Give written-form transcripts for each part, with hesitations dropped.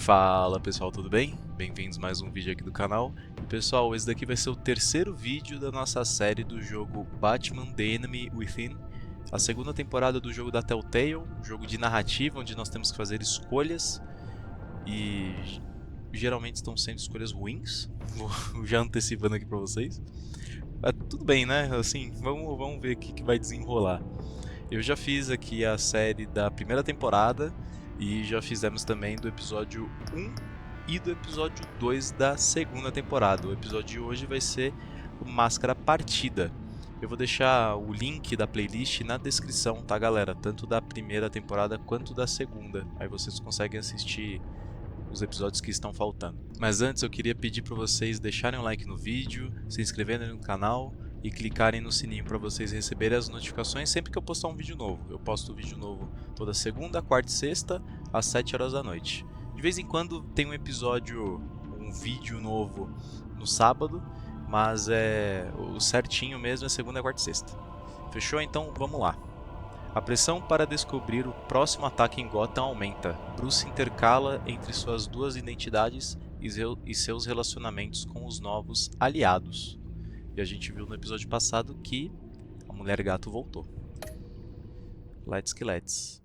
Fala pessoal, tudo bem? Bem-vindos a mais um vídeo aqui do canal. E pessoal, esse daqui vai ser o terceiro vídeo da nossa série do jogo Batman The Enemy Within, a segunda temporada do jogo da Telltale, um jogo de narrativa onde nós temos que fazer escolhas e geralmente estão sendo escolhas ruins. Vou já antecipando aqui pra vocês. Mas tudo bem, né? Assim, vamos ver o que vai desenrolar. Eu já fiz aqui a série da primeira temporada e já fizemos também do episódio 1 e do episódio 2 da segunda temporada. O episódio de hoje vai ser o Máscara Partida. Eu vou deixar o link da playlist na descrição, tá galera? Tanto da primeira temporada quanto da segunda. Aí vocês conseguem assistir os episódios que estão faltando. Mas antes eu queria pedir para vocês deixarem um like no vídeo, se inscreverem no canal e clicarem no sininho para vocês receberem as notificações sempre que eu postar um vídeo novo. Eu posto vídeo novo toda segunda, quarta e sexta, às 7 horas da noite. De vez em quando tem um vídeo novo no sábado, mas o certinho mesmo é segunda, quarta e sexta. Fechou? Então vamos lá. A pressão para descobrir o próximo ataque em Gotham aumenta. Bruce intercala entre suas duas identidades e seus relacionamentos com os novos aliados. E a gente viu no episódio passado que a Mulher-Gato voltou. Let's que let's.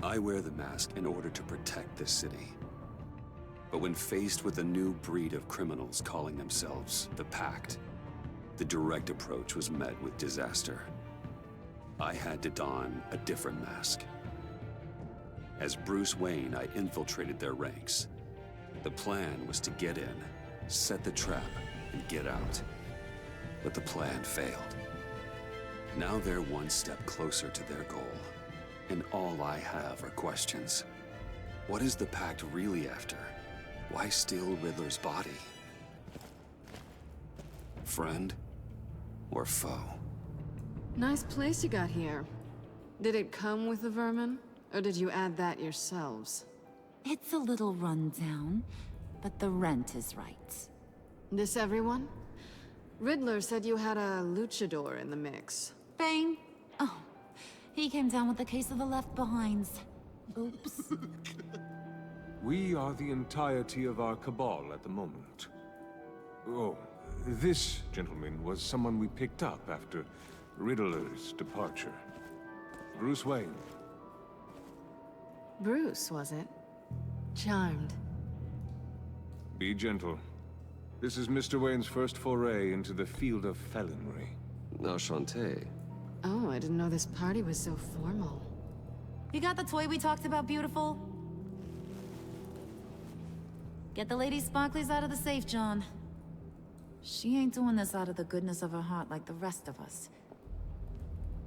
I wear the mask in order to protect this city. But when faced with a new breed of criminals calling themselves the Pact, the direct approach was met with disaster. I had to don a different mask. As Bruce Wayne, I infiltrated their ranks. The plan was to get in, set the trap, and get out. But the plan failed. Now they're one step closer to their goal. And all I have are questions. What is the Pact really after? Why steal Riddler's body? Friend or foe? Nice place you got here. Did it come with the vermin? Or did you add that yourselves? It's a little run down, but the rent is right. This everyone? Riddler said you had a luchador in the mix. Bane? Oh, he came down with a case of the left behinds. Oops. We are the entirety of our cabal at the moment. Oh, this gentleman was someone we picked up after Riddler's departure. Bruce Wayne. Bruce, was it? Charmed. Be gentle. This is Mr. Wayne's first foray into the field of felonry. Enchanté. Oh, I didn't know this party was so formal. You got the toy we talked about, beautiful? Get the lady sparklies out of the safe, John. She ain't doing this out of the goodness of her heart like the rest of us.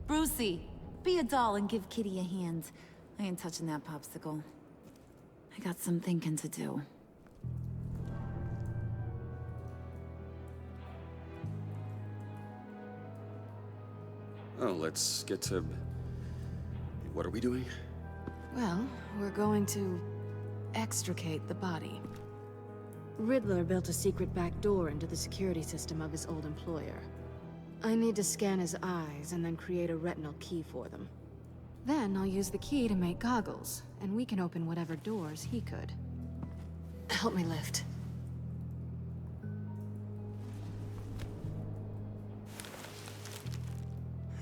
Brucey, be a doll and give Kitty a hand. I ain't touching that popsicle. I got some thinking to do. Oh, let's get to... What are we doing? Well, we're going to extricate the body. Riddler built a secret back door into the security system of his old employer. I need to scan his eyes and then create a retinal key for them. Then I'll use the key to make goggles, and we can open whatever doors he could. Help me lift.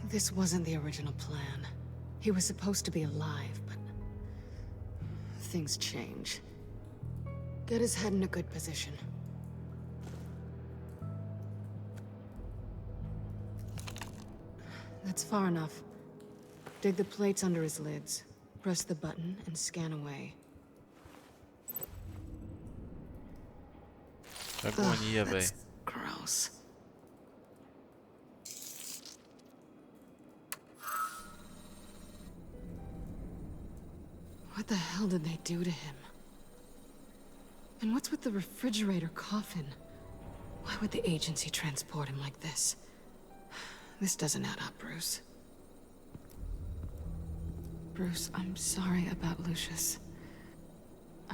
This wasn't the original plan. He was supposed to be alive, but things change. Get his head in a good position. That's far enough. Dig the plates under his lids. Press the button and scan away. Agonia, véi. That's gross. What the hell did they do to him? And what's with the refrigerator coffin? Why would the agency transport him like this? This doesn't add up, Bruce. Bruce, I'm sorry about Lucius.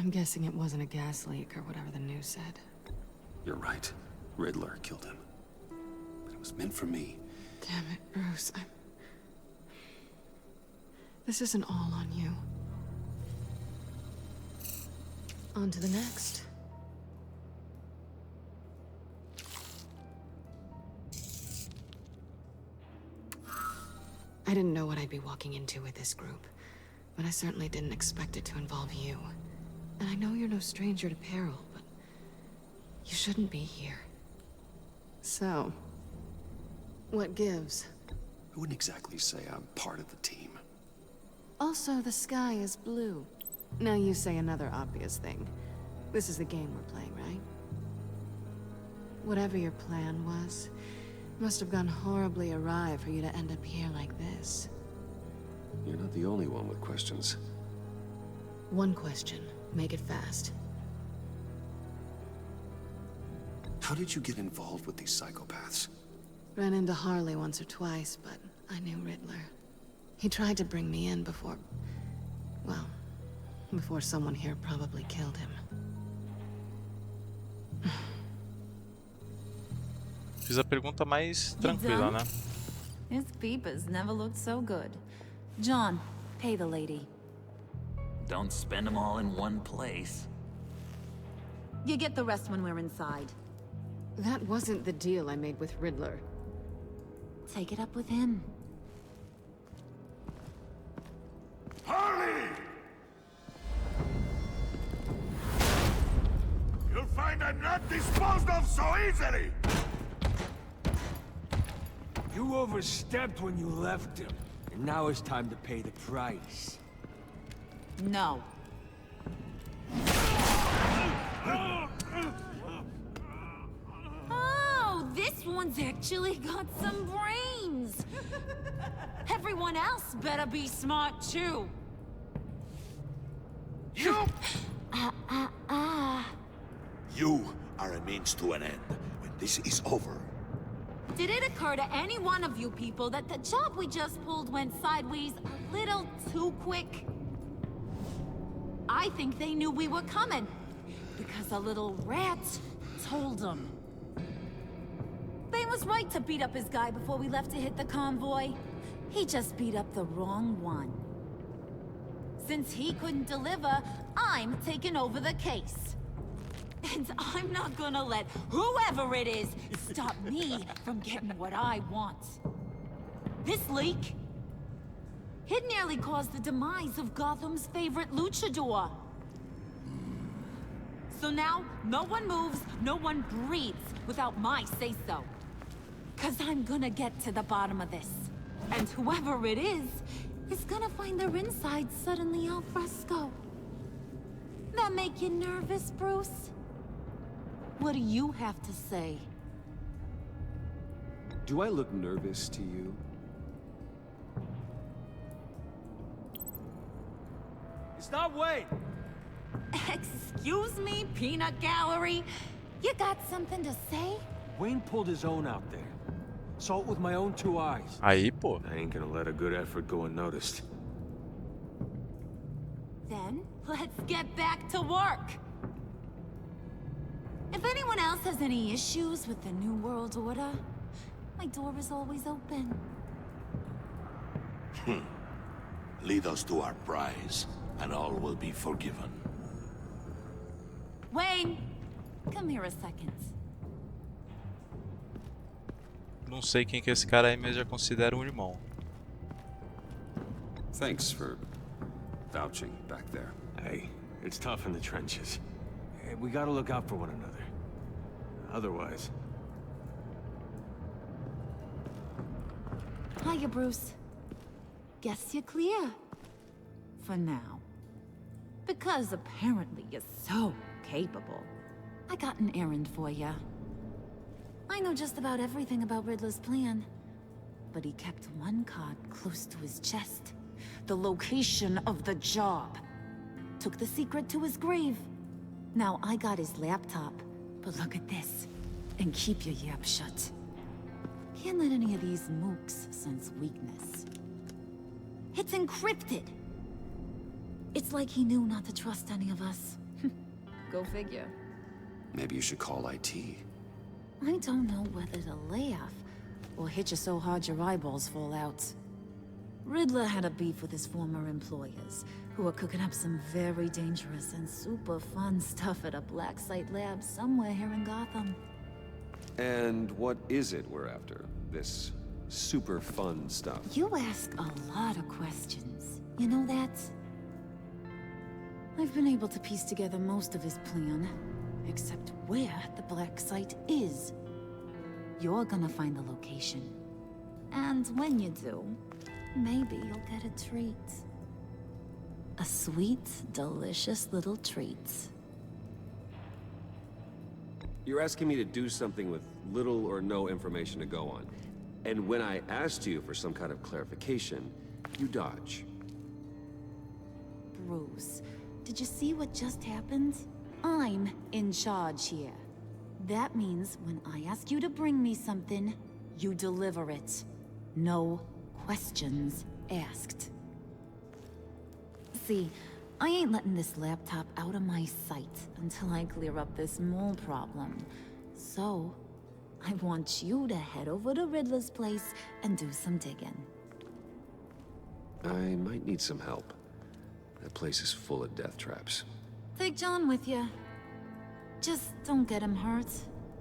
I'm guessing it wasn't a gas leak or whatever the news said. You're right. Riddler killed him. But it was meant for me. Damn it, Bruce. This isn't all on you. On to the next. I didn't know what I'd be walking into with this group, but I certainly didn't expect it to involve you. And I know you're no stranger to peril, but you shouldn't be here. So, what gives? I wouldn't exactly say I'm part of the team. Also, the sky is blue. Now you say another obvious thing. This is the game we're playing, right? Whatever your plan was, must have gone horribly awry for you to end up here like this. You're not the only one with questions. One question. Make it fast. How did you get involved with these psychopaths? Ran into Harley once or twice, but I knew Riddler. He tried to bring me in before... well, before someone here probably killed him. Fiz a pergunta mais tranquila, né? His peepers never looked so good. John, pay the lady. Don't spend them all in one place. You get the rest when we're inside. That wasn't the deal I made with Riddler. Take it up with him. Harley! You'll find I'm not disposed of so easily! You overstepped when you left him, and now it's time to pay the price. No. Oh, this one's actually got some brains. Everyone else better be smart too. You! You are a means to an end. When this is over, Did it occur to any one of you people that the job we just pulled went sideways a little too quick? I think they knew we were coming, because a little rat told them. They was right to beat up his guy before we left to hit the convoy. He just beat up the wrong one. Since he couldn't deliver, I'm taking over the case. And I'm not gonna let whoever it is stop me from getting what I want. This leak, it nearly caused the demise of Gotham's favorite luchador. So now, no one moves, no one breathes without my say-so. 'Cause I'm gonna get to the bottom of this. And whoever it is gonna find their insides suddenly al fresco. That make you nervous, Bruce? What do you have to say? Do I look nervous to you? It's not Wayne! Excuse me, peanut gallery? You got something to say? Wayne pulled his own out there. Saw it with my own two eyes. Aí, pô. I ain't gonna let a good effort go unnoticed. Then, let's get back to work. If anyone else has any issues with the New World Order, my door is always open. lead us to our prize, and all will be forgiven. Wayne, come here a second. Não sei quem que é esse cara aí, mas já considero um irmão. Thanks for vouching back there. Hey, it's tough in the trenches. Hey, we gotta look out for one another. Otherwise... Hiya, Bruce. Guess you're clear. For now. Because apparently you're so capable. I got an errand for you. I know just about everything about Riddler's plan. But he kept one card close to his chest. The location of the job. Took the secret to his grave. Now I got his laptop. But look at this. And keep your yap shut. Can't let any of these mooks sense weakness. It's encrypted. It's like he knew not to trust any of us. Go figure. Maybe you should call IT. I don't know whether to laugh or hit you so hard your eyeballs fall out. Riddler had a beef with his former employers, who were cooking up some very dangerous and super fun stuff at a black site lab somewhere here in Gotham. And what is it we're after? This super fun stuff? You ask a lot of questions. You know that? I've been able to piece together most of his plan, except where the black site is. You're gonna find the location. And when you do, maybe you'll get a treat. A sweet, delicious little treat. You're asking me to do something with little or no information to go on. And when I asked you for some kind of clarification, you dodge. Bruce, did you see what just happened? I'm in charge here. That means when I ask you to bring me something, you deliver it. No questions asked. See, I ain't letting this laptop out of my sight until I clear up this mole problem. So, I want you to head over to Riddler's place and do some digging. I might need some help. That place is full of death traps. Take John with you. Just don't get him hurt.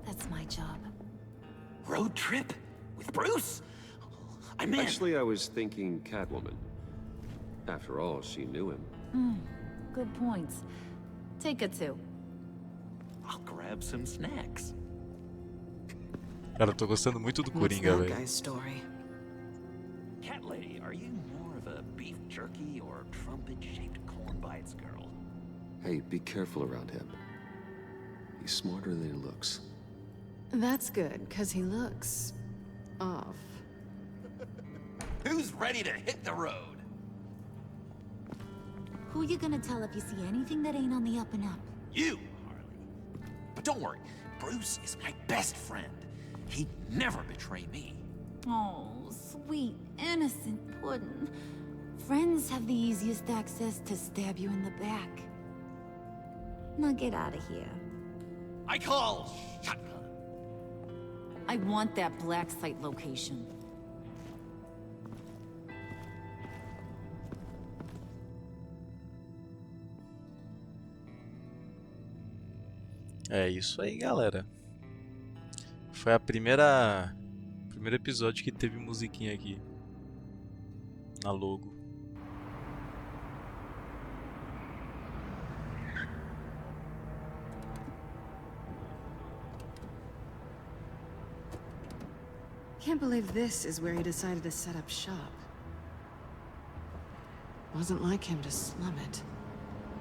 That's my job. Road trip? With Bruce? I meant... Actually, I was thinking Catwoman. After all, she knew him. Good point. Take it too. I'll grab some snacks. Cara, eu tô gostando muito do Coringa, velho. guy's story? Cat lady, are you more of a beef jerky or trumpet-shaped corn bites girl? Hey, be careful around him. He's smarter than he looks. That's good, because he looks... off. Who's ready to hit the road? Who you gonna tell if you see anything that ain't on the up and up? You, Harley. But don't worry, Bruce is my best friend. He'd never betray me. Oh, sweet, innocent puddin'. Friends have the easiest access to stab you in the back. Now get out of here. I call shotgun. I want that black site location. É isso aí, galera. Foi a primeiro episódio que teve musiquinha aqui na logo. Can't believe this is where he decided to set up shop. Wasn't like him to slum it.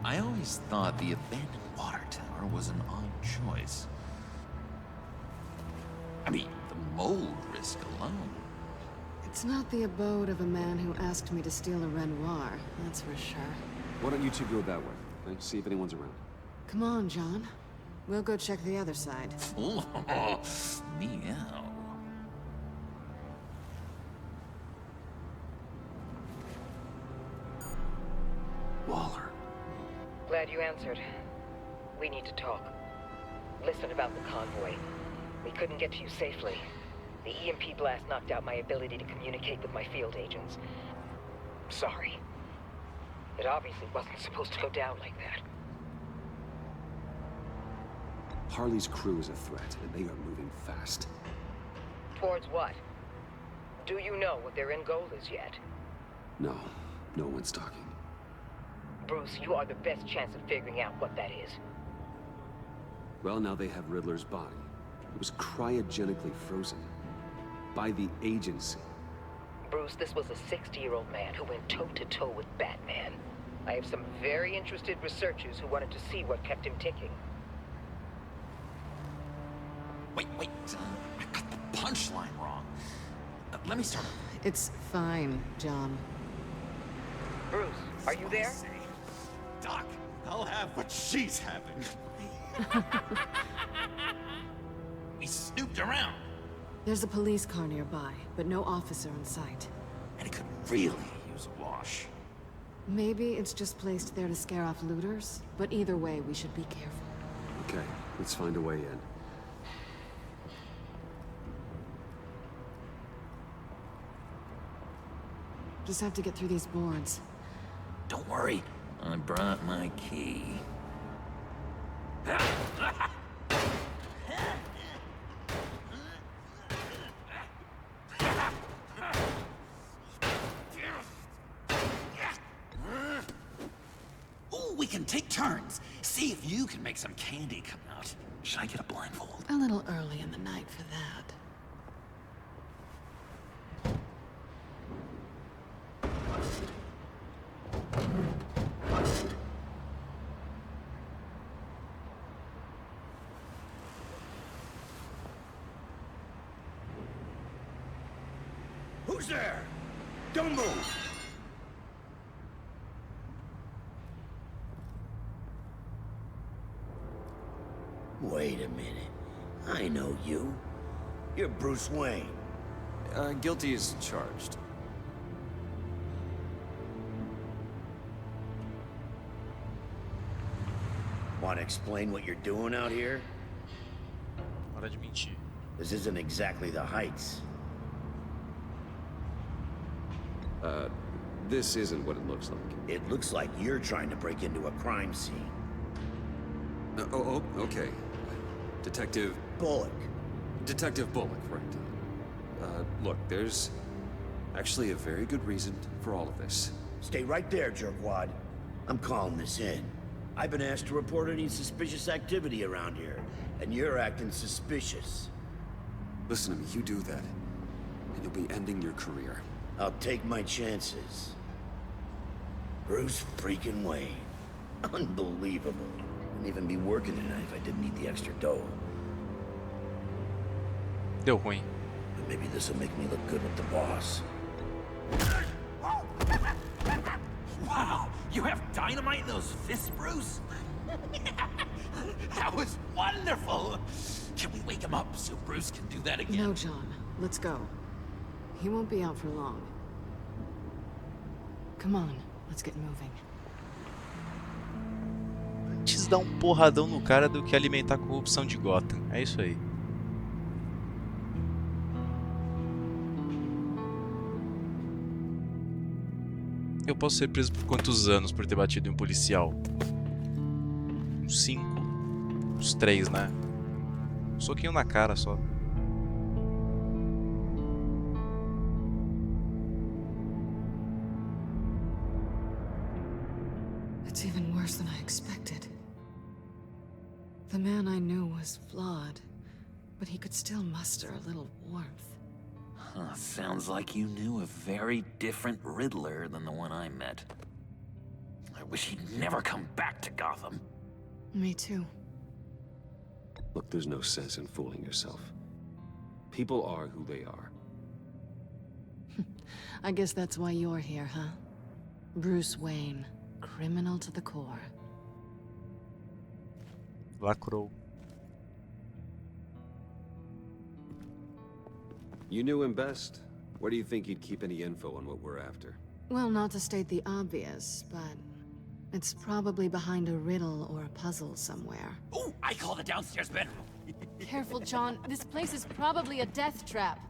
I always thought the abandoned water tower was an odd choice. I mean, the mold risk alone. It's not the abode of a man who asked me to steal a Renoir, that's for sure. Why don't you two go that way? Okay? See if anyone's around. Come on, John. We'll go check the other side. Meow. Waller. Glad you answered. We need to talk. Listen about the convoy. We couldn't get to you safely. The EMP blast knocked out my ability to communicate with my field agents. Sorry. It obviously wasn't supposed to go down like that. Harley's crew is a threat, and they are moving fast. Towards what? Do you know what their end goal is yet? No, no one's talking. Bruce, you are the best chance of figuring out what that is. Well, now they have Riddler's body. It was cryogenically frozen. By the agency. Bruce, this was a 60-year-old man who went toe-to-toe with Batman. I have some very interested researchers who wanted to see what kept him ticking. Wait, I got the punchline wrong. Let me start over. It's fine, John. Bruce, are you there? Doc, I'll have what she's having. We snooped around. There's a police car nearby, but no officer in sight. And it could really use a wash. Maybe it's just placed there to scare off looters, but either way, we should be careful. Okay, let's find a way in. Just have to get through these boards. Don't worry, I brought my key. Oh, we can take turns. See if you can make some candy come out. Should I get a blindfold? A little early in the night for that. Who's there? Don't move! Wait a minute. I know you. You're Bruce Wayne. Guilty as charged. Want to explain what you're doing out here? Hora de mentir. This isn't exactly the Heights. This isn't what it looks like. It looks like you're trying to break into a crime scene. Okay. Detective Bullock. Bullock, right. Look, there's actually a very good reason for all of this. Stay right there, jerkwad. I'm calling this in. I've been asked to report any suspicious activity around here, and you're acting suspicious. Listen to me, you do that, and you'll be ending your career. I'll take my chances. Bruce freaking Wayne. Unbelievable. Wouldn't even be working tonight if I didn't need the extra dough. Deu ruim. But maybe this'll make me look good with the boss. Wow, you have dynamite in those fists, Bruce? That was wonderful! Can we wake him up so Bruce can do that again? No, John. Let's go. He won't be out for long. Come on, let's get moving. Antes dar um porradão no cara do que alimentar a corrupção de Gotham. É isso aí. Eu posso ser preso por quantos anos por ter batido em um policial? Uns 5. Uns 3, né? Um soquinho na cara só. It's even worse than I expected. The man I knew was flawed, but he could still muster a little warmth. Huh, sounds like you knew a very different Riddler than the one I met. I wish he'd never come back to Gotham. Me too. Look, there's no sense in fooling yourself. People are who they are. I guess that's why you're here, huh? Bruce Wayne, criminal to the core. Lacrou. You knew him best. Where do you think he'd keep any info on what we're after? Well, not to state the obvious, but it's probably behind a riddle or a puzzle somewhere. Oh, I call the downstairs bedroom. Careful, John. This place is probably a death trap.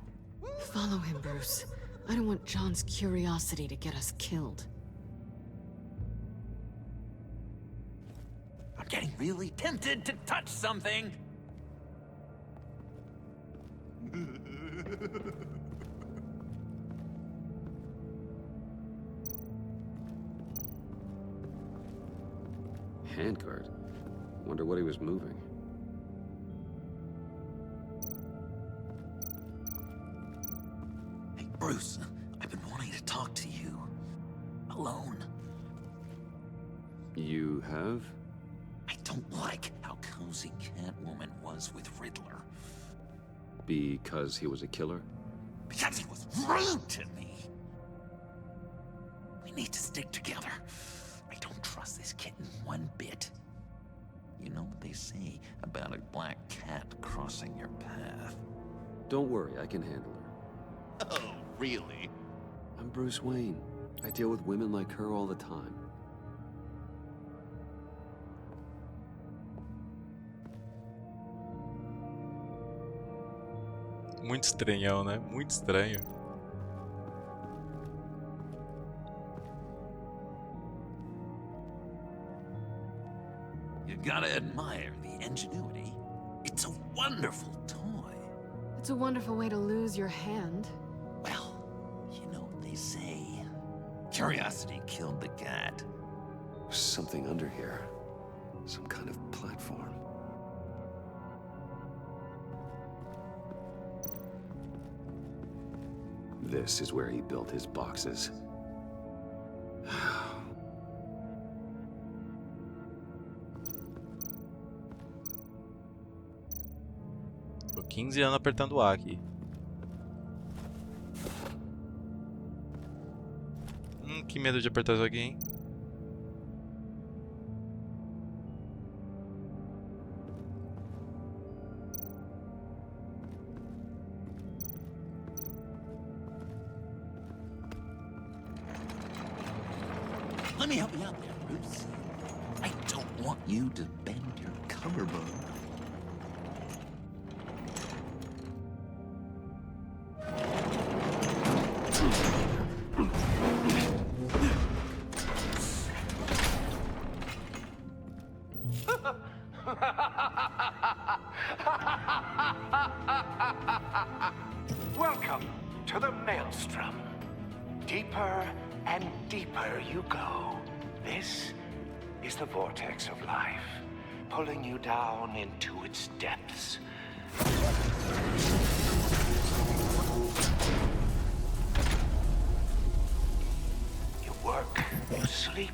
Follow him, Bruce. I don't want John's curiosity to get us killed. I'm getting really tempted to touch something. Handguard. Wonder what he was moving. Hey, Bruce, I've been wanting to talk to you. Alone. You have? I don't like how cozy Catwoman was with Riddler. Because he was a killer? Because he was rude to me. We need to stick together. I don't trust this kitten one bit. You know what they say about a black cat crossing your path? Don't worry, I can handle her. Oh, really? I'm Bruce Wayne. I deal with women like her all the time. Muito estranhão, né? Muito estranho. You gotta admire the ingenuity. It's a wonderful toy. It's a wonderful way to lose your hand. Well, you know what they say. Curiosity killed the cat. There's something under here. Some kind of platform. This is where he built his boxes. Tô 15 anos apertando o A aqui. Que medo de apertar isso aqui, hein? Let me help you out there, Bruce. I don't want you to bend your collarbone. Welcome to the Maelstrom. Deeper and deeper you go. This is the vortex of life, pulling you down into its depths. You work, you sleep,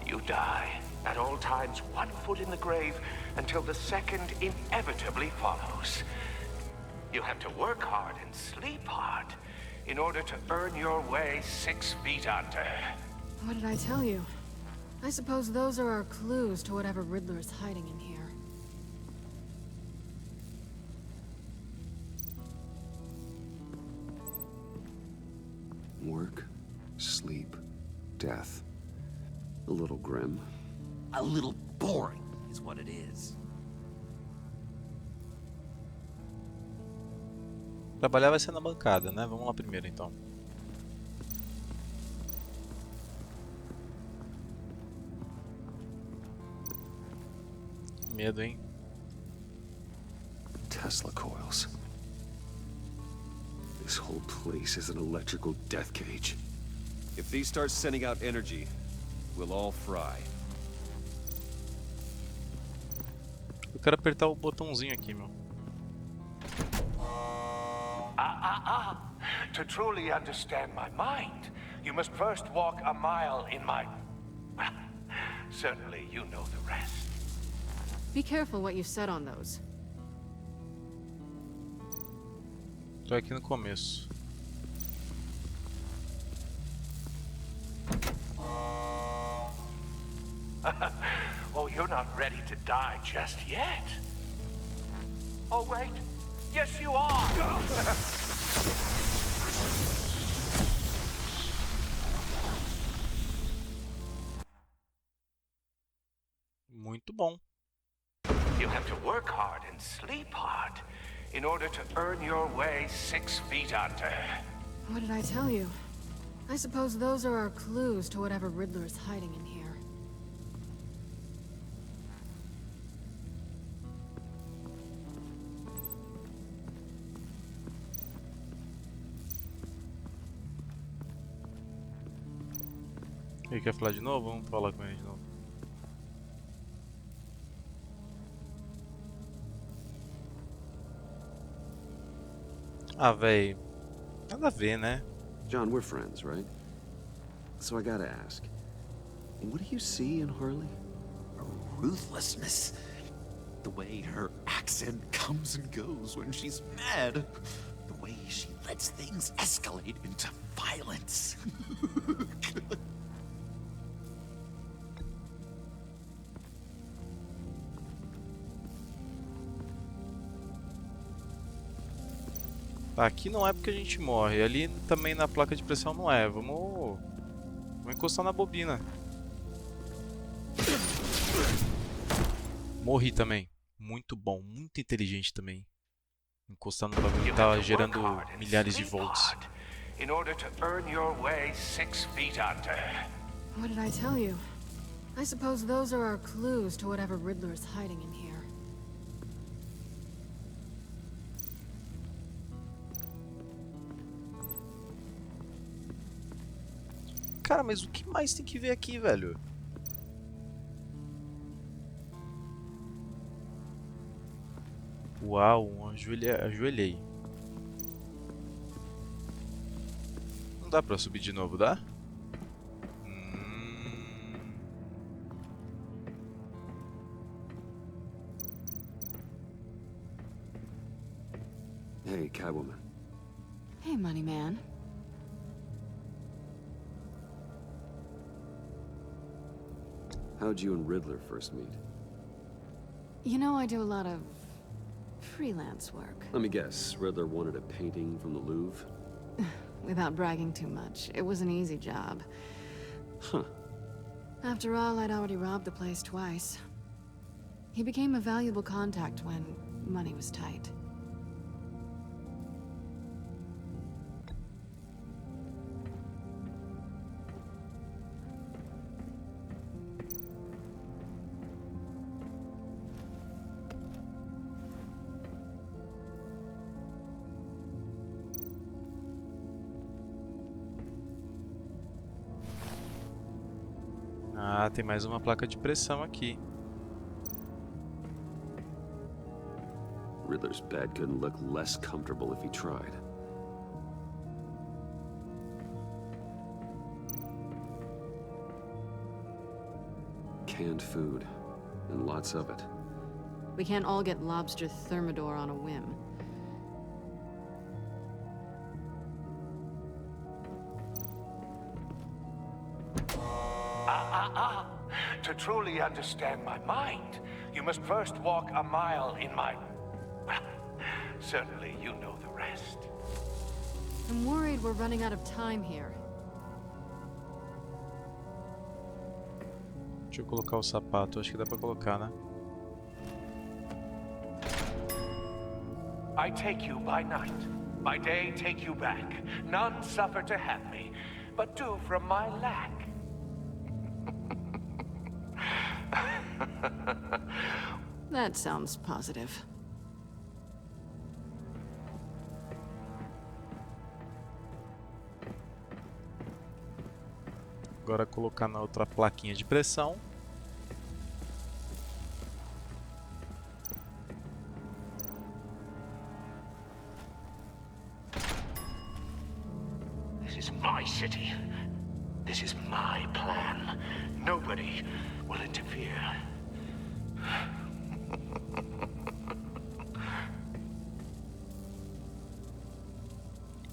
you die. At all times, 1 foot in the grave until the second inevitably follows. You have to work hard and sleep hard in order to earn your way 6 feet under. What did I tell you? I suppose those are our clues to whatever Riddler is hiding in here. Work, sleep, death. A little grim. A little boring is what it is. Trabalhar vai ser na bancada, né? Vamos lá primeiro, então. Medo, hein? Tesla coils. This whole place is an electrical death cage. If these start sending out energy, we'll all fry. Eu quero apertar o botãozinho aqui, meu. To truly understand my mind, you must first walk a mile in my... Well, certainly you know the rest. Be careful what you said on those. Tô aqui no começo. Oh, you're not ready to die just yet. Oh, wait. Yes, you are. Muito bom. You have to work hard and sleep hard in order to earn your way 6 feet under. What did I tell you? I suppose those are our clues to whatever Riddler is hiding in here. Ele quer falar de novo? Vamos falar com ele de novo. Ah, véi. Nada a ver, né? John, we're friends, right? So I gotta ask, what do you see in Harley? Her ruthlessness. The way her accent comes and goes when she's mad. The way she lets things escalate into violence. Tá, aqui não é porque a gente morre. Ali também na placa de pressão não é. Vamos encostar na bobina. Morri também. Muito bom, muito inteligente também. Encostando no bagulho que tava gerando milhares de volts. In order to earn your way 6 feet under. What did I tell you? I suppose those are our clues to whatever Riddler is hiding in here. Cara, mas o que mais tem que ver aqui, velho? Uau, ajoelhei. Não dá pra subir de novo, dá? Hey, Catwoman. Hey, Money Man. How'd you and Riddler first meet? You know, I do a lot of freelance work. Let me guess, Riddler wanted a painting from the Louvre? Without bragging too much, it was an easy job. Huh. After all, I'd already robbed the place twice. He became a valuable contact when money was tight. Ah, tem mais uma placa de pressão aqui. Riddler's bed couldn't look less comfortable if he tried. Canned food, and lots of it. We can't all get lobster thermidor on a whim. To truly understand my mind, you must first walk a mile in my... Well, certainly you know the rest. I'm worried we're running out of time here. Deixa eu colocar o sapato, acho que dá pra colocar, né? I take you by night. By day take you back. None suffer to have me, but do from my lack. That sounds positive. Agora colocar na outra plaquinha de pressão. This is my city. This is my plan. Nobody will interfere.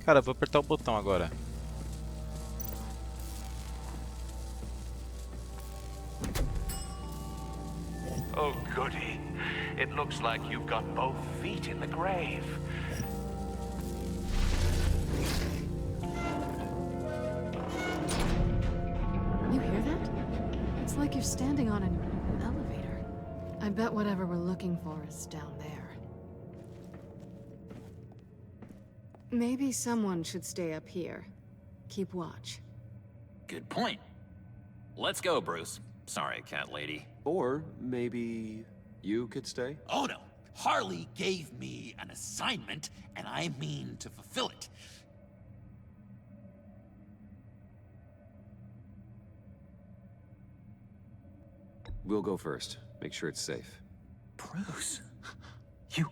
Cara, vou apertar o botão agora. Oh, goody. It looks like you've got both feet in the grave. You hear that? It's like you're standing on an elevator. I bet whatever we're looking for is down there. Maybe someone should stay up here. Keep watch. Good point. Let's go, Bruce. Sorry, cat lady. Or maybe you could stay? Oh no. Harley gave me an assignment, and I mean to fulfill it. We'll go first. Make sure it's safe. Bruce, you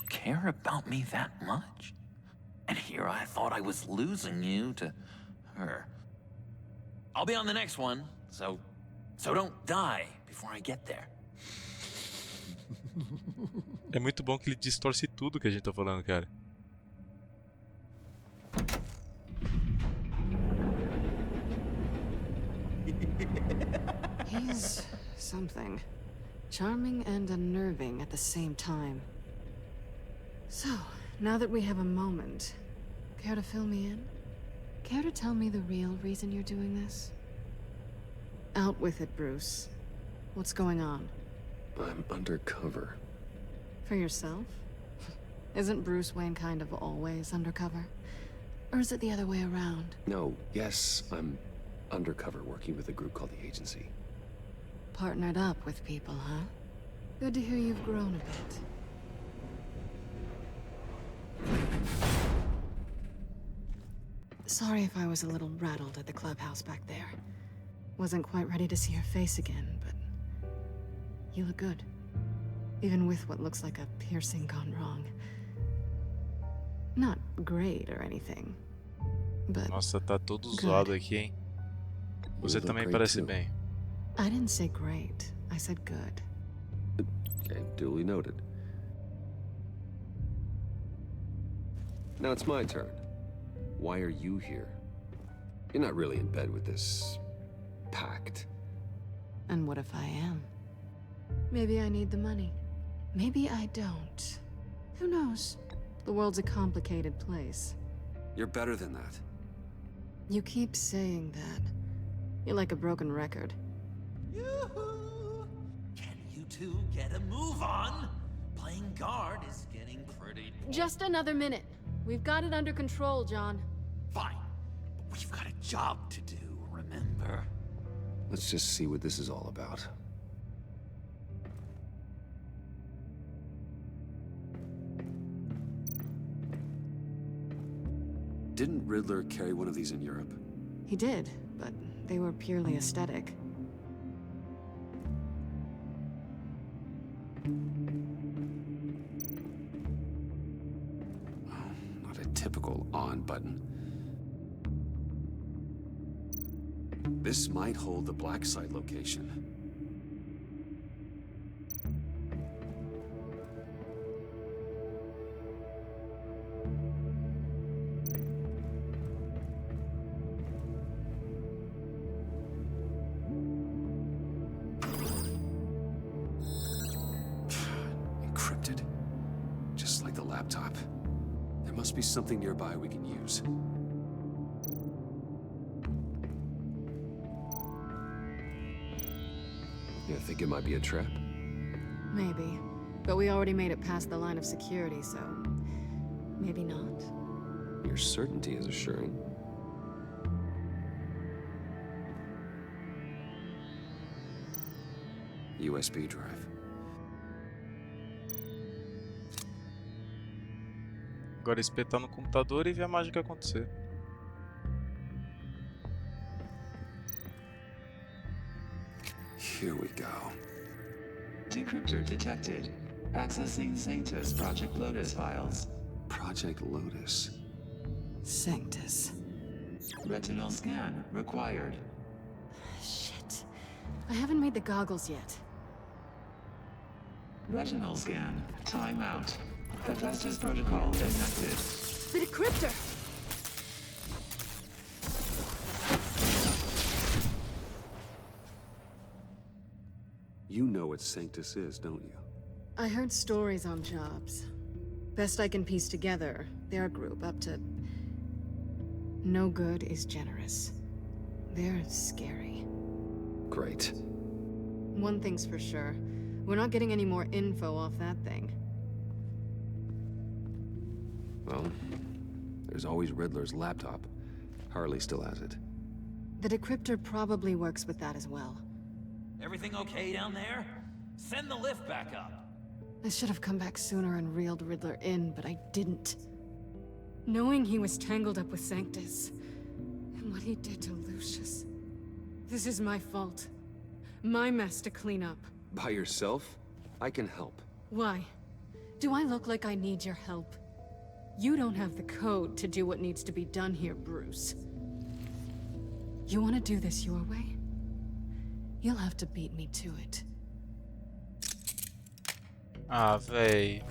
care about me that much? And here I thought I was losing you to her. I'll be on the next one, so don't die before I get there. É muito bom que ele distorce tudo que a gente tá falando, cara. He's something. Charming and unnerving at the same time. So, now that we have a moment, care to fill me in? Care to tell me the real reason you're doing this? Out with it, Bruce. What's going on? I'm undercover. For yourself? Isn't Bruce Wayne kind of always undercover? Or is it the other way around? No, yes, I'm undercover working with a group called the Agency. Partnered up with people, huh? Good to hear you've grown a bit. Sorry if I was a little rattled at the clubhouse back there. Wasn't quite ready to see your face again, but you look good. Even with what looks like a piercing gone wrong. Not great or anything, but Nossa, tá todo good. zoado aqui, hein? Você look também great parece too. bem. I didn't say great. I said good. Okay, duly noted. Now it's my turn. Why are you here? You're not really in bed with this pact. And what if I am? Maybe I need the money. Maybe I don't. Who knows? The world's a complicated place. You're better than that. You keep saying that. You're like a broken record. Yoo-hoo! Can you two get a move on? Playing guard is getting pretty... Just another minute. We've got it under control, John. Fine. But we've got a job to do, remember? Let's just see what this is all about. Didn't Riddler carry one of these in Europe? He did, but they were purely aesthetic. Not a typical on button. This might hold the black site location. Encrypted. Just like the laptop. There must be something nearby we can use. You think it might be a trap? Maybe. But we already made it past the line of security, so... maybe not. Your certainty is assuring. USB drive. Agora espetar no computador e ver a mágica acontecer. Here we go. Decryptor detected. Accessing Sanctus Project Lotus files. Project Lotus. Sanctus. Retinal scan required. Shit. I haven't made the goggles yet. Retinal scan. Timeout. Hephaestus protocol enacted. The decryptor! You know what Sanctus is, don't you? I heard stories on jobs. Best I can piece together, they're a group up to... no good is generous. They're scary. Great. One thing's for sure. We're not getting any more info off that thing. Well, there's always Riddler's laptop. Harley still has it. The decryptor probably works with that as well. Everything okay down there? Send the lift back up. I should have come back sooner and reeled Riddler in, but I didn't. Knowing he was tangled up with Sanctus, and what he did to Lucius. This is my fault. My mess to clean up. By yourself? I can help. Why? Do I look like I need your help? You don't have the code to do what needs to be done here, Bruce. You want to do this your way? You'll have to beat me to it. Ah, véi.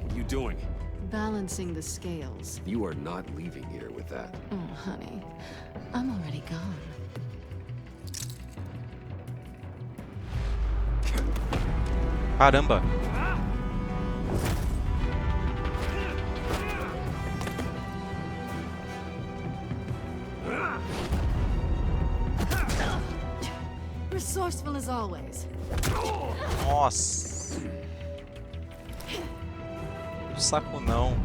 What are you doing? Balancing the scales. You are not leaving here with that. Oh, honey. I'm already gone. Caramba! Resourceful as always. Nossa. Não saco não.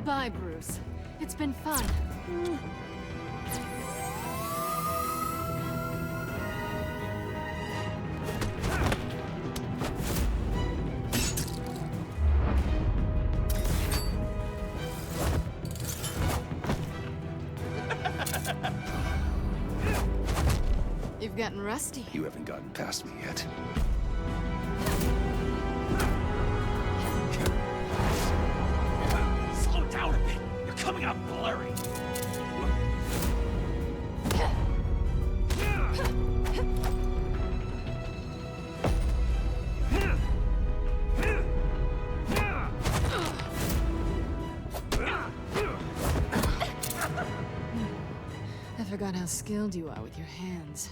Bye, Bruce. It's been fun. You've gotten rusty. You haven't gotten past me yet. Slow down a bit. You're coming out blurry. I forgot how skilled you are with your hands.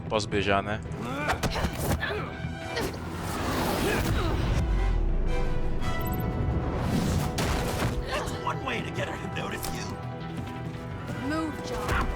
Posso beijar, né? That's one way to get her to notice you. Move, John.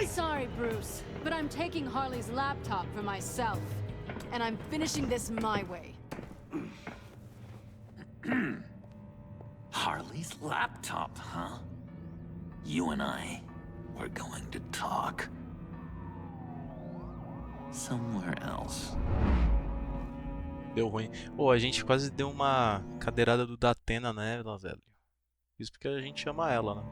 Sorry, Bruce, but I'm taking Harley's laptop for myself. And I'm finishing this my way. Harley's laptop, huh? You and I, we're going to talk. Somewhere else. Deu ruim. Pô, a gente quase deu uma cadeirada do Datena nela, velho. Isso porque a gente ama ela, né?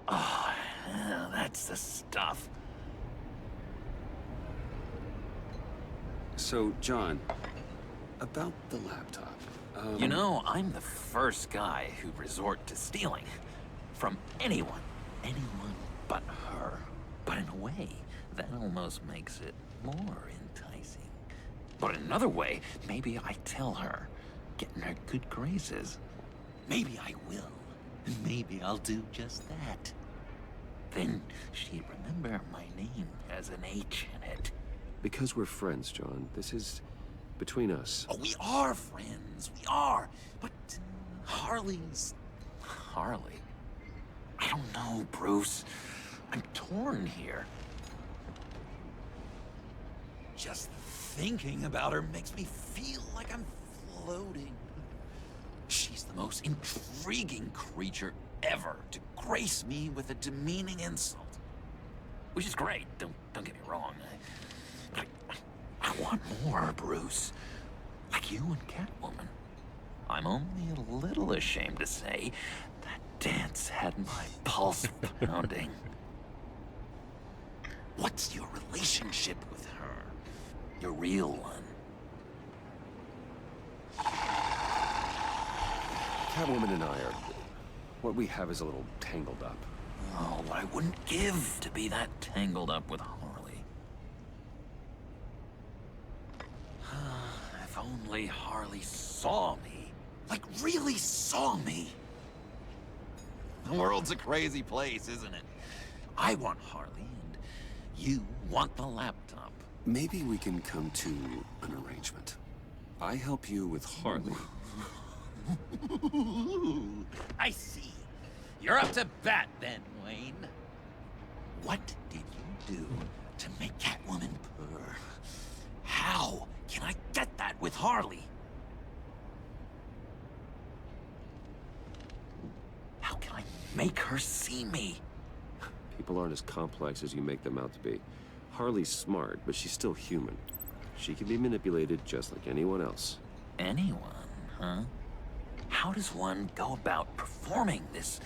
Oh, yeah, that's the stuff. So, John, about the laptop. You know, I'm the first guy who resort to stealing. From anyone. Anyone but her. But in a way, that almost makes it more enticing. But in another way, maybe I tell her, get in her good graces. Maybe I will. Maybe I'll do just that. Then she'd remember my name has an H in it. Because we're friends, John. This is between us. Oh, we are friends. We are. But Harley's... Harley? I don't know, Bruce. I'm torn here. Just thinking about her makes me feel like I'm floating. She's the most intriguing creature ever to grace me with a demeaning insult. Which is great, don't get me wrong. But I want more, Bruce. Like you and Catwoman. I'm only a little ashamed to say that dance had my pulse pounding. What's your relationship with her? Your real one? Catwoman and I are... What we have is a little tangled up. Oh, what I wouldn't give to be that tangled up with Harley. If only Harley saw me. Like, really saw me. The world's a crazy place, isn't it? I want Harley, and you want the laptop. Maybe we can come to an arrangement. I help you with Harley. I see. You're up to bat then, Wayne. What did you do to make Catwoman purr? How can I get that with Harley? How can I make her see me? People aren't as complex as you make them out to be. Harley's smart, but she's still human. She can be manipulated just like anyone else. Anyone, huh? How does one go about performing this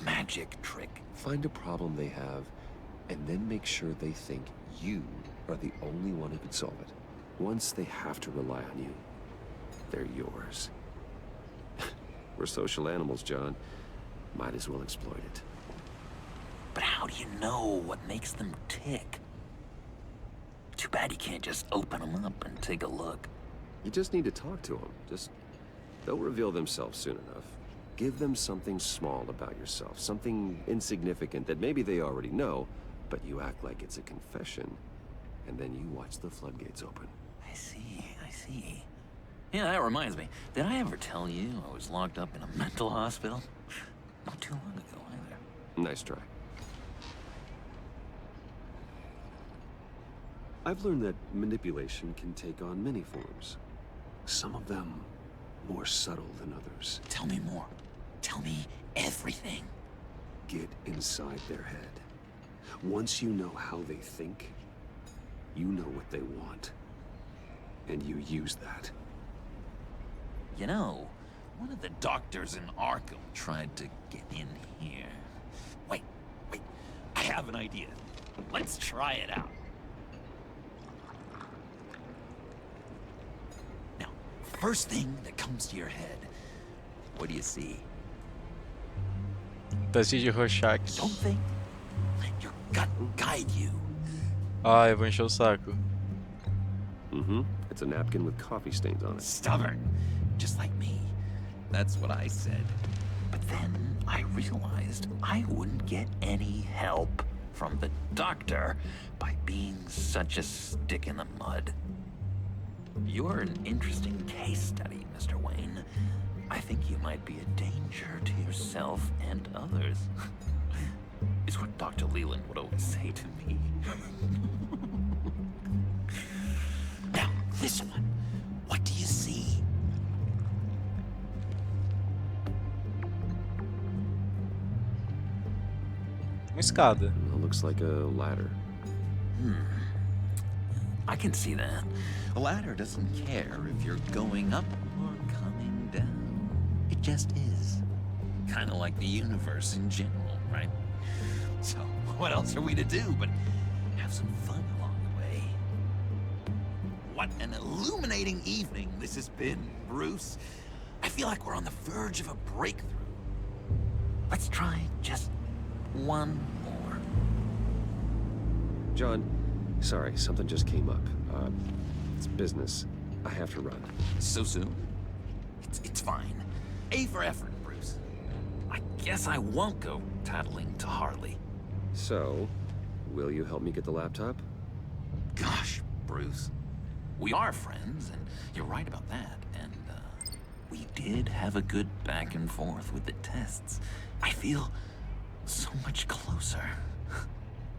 magic trick. Find a problem they have, and then make sure they think you are the only one who can solve it. Once they have to rely on you, they're yours. We're social animals, John. Might as well exploit it. But how do you know what makes them tick? Too bad you can't just open them up and take a look. You just need to talk to them. They'll reveal themselves soon enough. Give them something small about yourself, something insignificant that maybe they already know, but you act like it's a confession, and then you watch the floodgates open. I see. Yeah, that reminds me. Did I ever tell you I was locked up in a mental hospital? Not too long ago either. Nice try. I've learned that manipulation can take on many forms. Some of them more subtle than others. Tell me more. Tell me everything. Get inside their head. Once you know how they think, you know what they want. And you use that. You know, one of the doctors in Arkham tried to get in here. Wait. I have an idea. Let's try it out. Now, first thing that comes to your head, what do you see? Decide roxar aqui. Something? Let your gut guide you. Ah, eu vou encher o saco. It's a napkin with coffee stains on it. Stubborn. Just like me. That's what I said. But then I realized I wouldn't get any help from the doctor by being such a stick in the mud. You're an interesting case study, Mr. Wayne. I think you might be a danger to yourself and others. It's what Dr. Leland would always say to me. Now, this one. What do you see? Uma escada. It looks like a ladder. I can see that. A ladder doesn't care if you're going up or coming down. It just is. Kind of like the universe in general, right? So, what else are we to do but have some fun along the way? What an illuminating evening this has been, Bruce. I feel like we're on the verge of a breakthrough. Let's try just one more. John, sorry, something just came up. It's business. I have to run. So soon? It's fine. A for effort, Bruce. I guess I won't go tattling to Harley. So, will you help me get the laptop? Gosh, Bruce. We are friends, and you're right about that. And, we did have a good back and forth with the tests. I feel so much closer.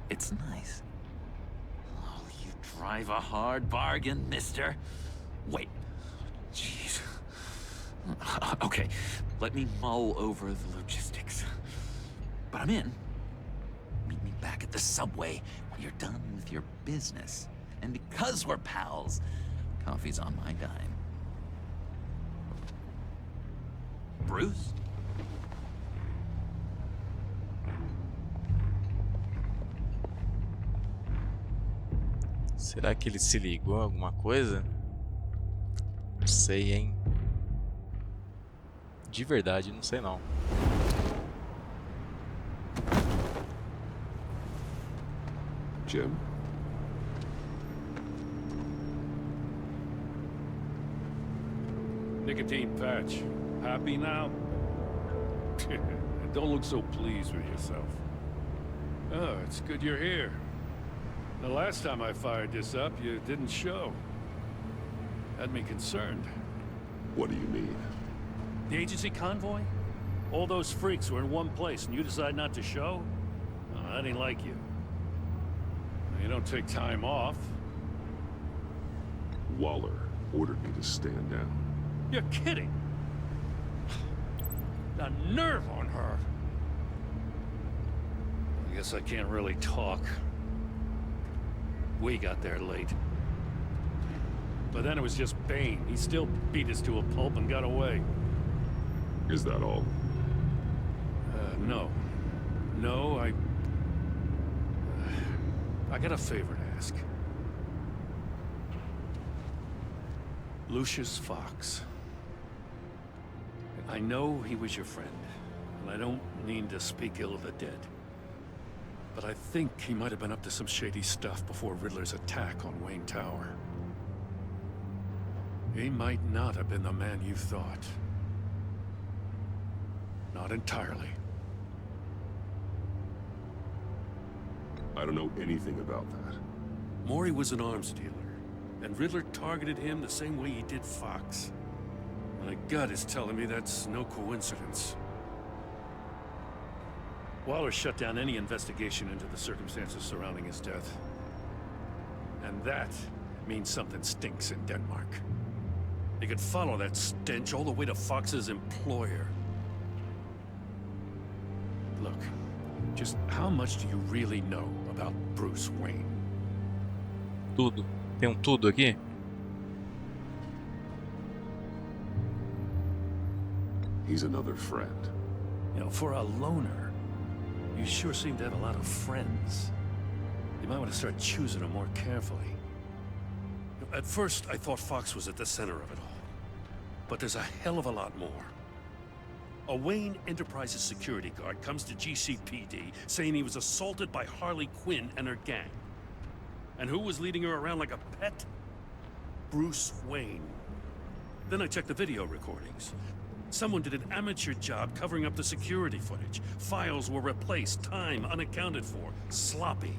It's nice. Oh, you drive a hard bargain, mister. Wait. Jeez. Okay, let me mull over the logistics. But I'm in. Meet me back at the subway when you're done with your business. And because we're pals, coffee's on my dime. Bruce? Será que ele se ligou a alguma coisa? Não sei, hein? De verdade, não sei não. Jim? Nicotine patch. Happy now? Don't look so pleased with yourself. Oh, it's good you're here. The last time I fired this up, you didn't show. Had me concerned. What do you mean? The agency convoy? All those freaks were in one place and you decide not to show? Oh, that ain't like you. You don't take time off. Waller ordered me to stand down. You're kidding! The nerve on her! I guess I can't really talk. We got there late. But then it was just Bane. He still beat us to a pulp and got away. Is that all? no. No, I got a favor to ask. Lucius Fox. I know he was your friend, and I don't mean to speak ill of the dead. But I think he might have been up to some shady stuff before Riddler's attack on Wayne Tower. He might not have been the man you thought. Not entirely. I don't know anything about that. Maury was an arms dealer, and Riddler targeted him the same way he did Fox. My gut is telling me that's no coincidence. Waller shut down any investigation into the circumstances surrounding his death. And that means something stinks in Denmark. You could follow that stench all the way to Fox's employer. Look, just how much do you really know about Bruce Wayne? Tudo. Tem tudo aqui? He's another friend. You know, for a loner, you sure seem to have a lot of friends. You might want to start choosing them more carefully. At first, I thought Fox was at the center of it all. But there's a hell of a lot more. A Wayne Enterprises security guard comes to GCPD saying he was assaulted by Harley Quinn and her gang. And who was leading her around like a pet? Bruce Wayne. Then I checked the video recordings. Someone did an amateur job covering up the security footage. Files were replaced, time unaccounted for, sloppy.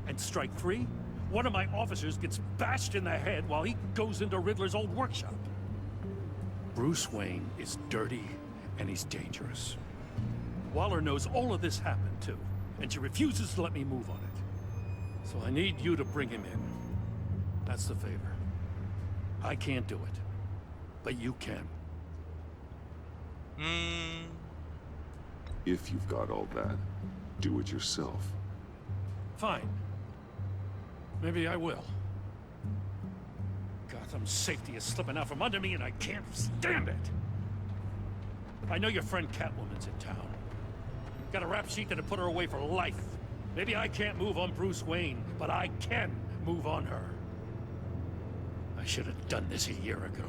And strike three? One of my officers gets bashed in the head while he goes into Riddler's old workshop. Bruce Wayne is dirty and he's dangerous. Waller knows all of this happened too, and she refuses to let me move on it. So I need you to bring him in. That's the favor. I can't do it, but you can. If you've got all that, do it yourself. Fine. Maybe I will. Gotham's safety is slipping out from under me and I can't stand it. I know your friend Catwoman's in town. Got a rap sheet that'll put her away for life. Maybe I can't move on Bruce Wayne, but I can move on her. I should have done this a year ago.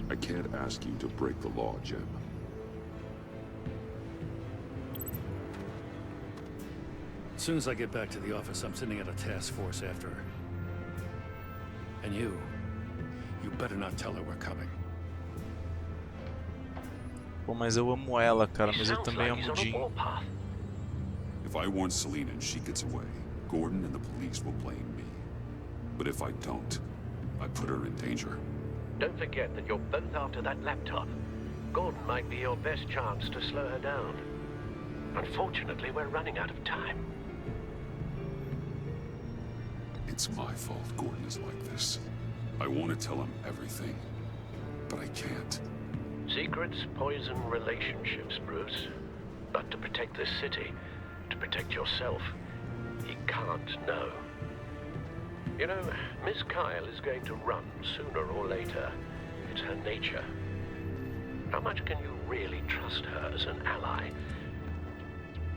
I can't ask you to break the law, Jim. As soon as I get back to the office, I'm sending out a task force after her. And you better not tell her we're coming. Pô, mas eu amo ela, cara, mas eu também amo o Jim. If I warn Selina and she gets away, Gordon and the police will blame me. But if I don't, I put her in danger. Don't forget that you're both after that laptop. Gordon might be your best chance to slow her down. Unfortunately, we're running out of time. It's my fault Gordon is like this. I want to tell him everything, but I can't. Secrets poison relationships, Bruce. But to protect this city, to protect yourself, he can't know. You know, Miss Kyle is going to run sooner or later. It's her nature. How much can you really trust her as an ally?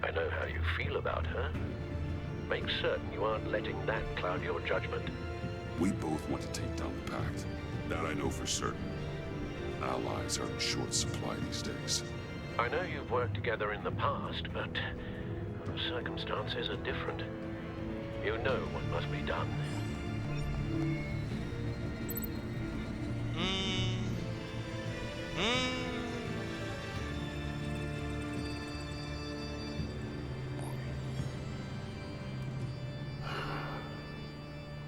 I know how you feel about her. Make certain you aren't letting that cloud your judgment. We both want to take down the Pact. That I know for certain. Allies are in short supply these days. I know you've worked together in the past, but circumstances are different. You know what must be done.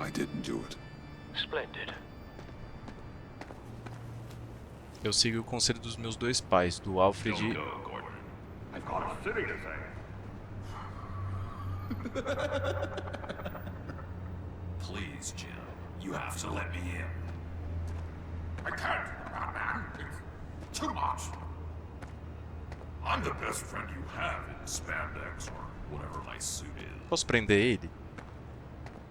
I didn't do it. Splendid. Eu sigo o conselho dos meus dois pais, do Alfred e... I've got a city to save. Please, Jim. You have to let me in. I can't, Batman. It's too much. I'm the best friend you have in spandex or whatever my suit is. Posso prender ele?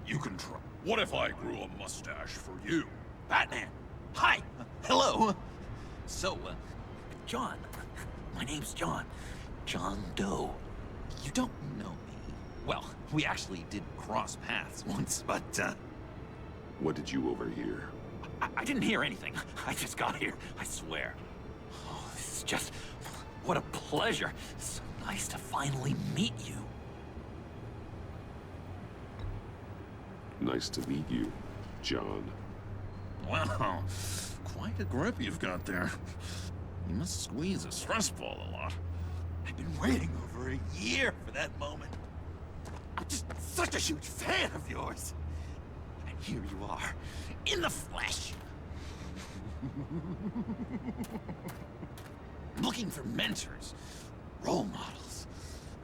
You can try. What if I grew a mustache for you? Batman! Hi! Hello! So, John. My name's John. John Doe. You don't know me. Well, we actually did cross paths once, but, What did you overhear? I didn't hear anything. I just got here, I swear. Oh, this is just... what a pleasure. It's so nice to finally meet you. Nice to meet you, John. Wow, quite a grip you've got there. You must squeeze a stress ball a lot. I've been waiting over a year for that moment. I'm just such a huge fan of yours. And here you are, in the flesh. I'm looking for mentors, role models.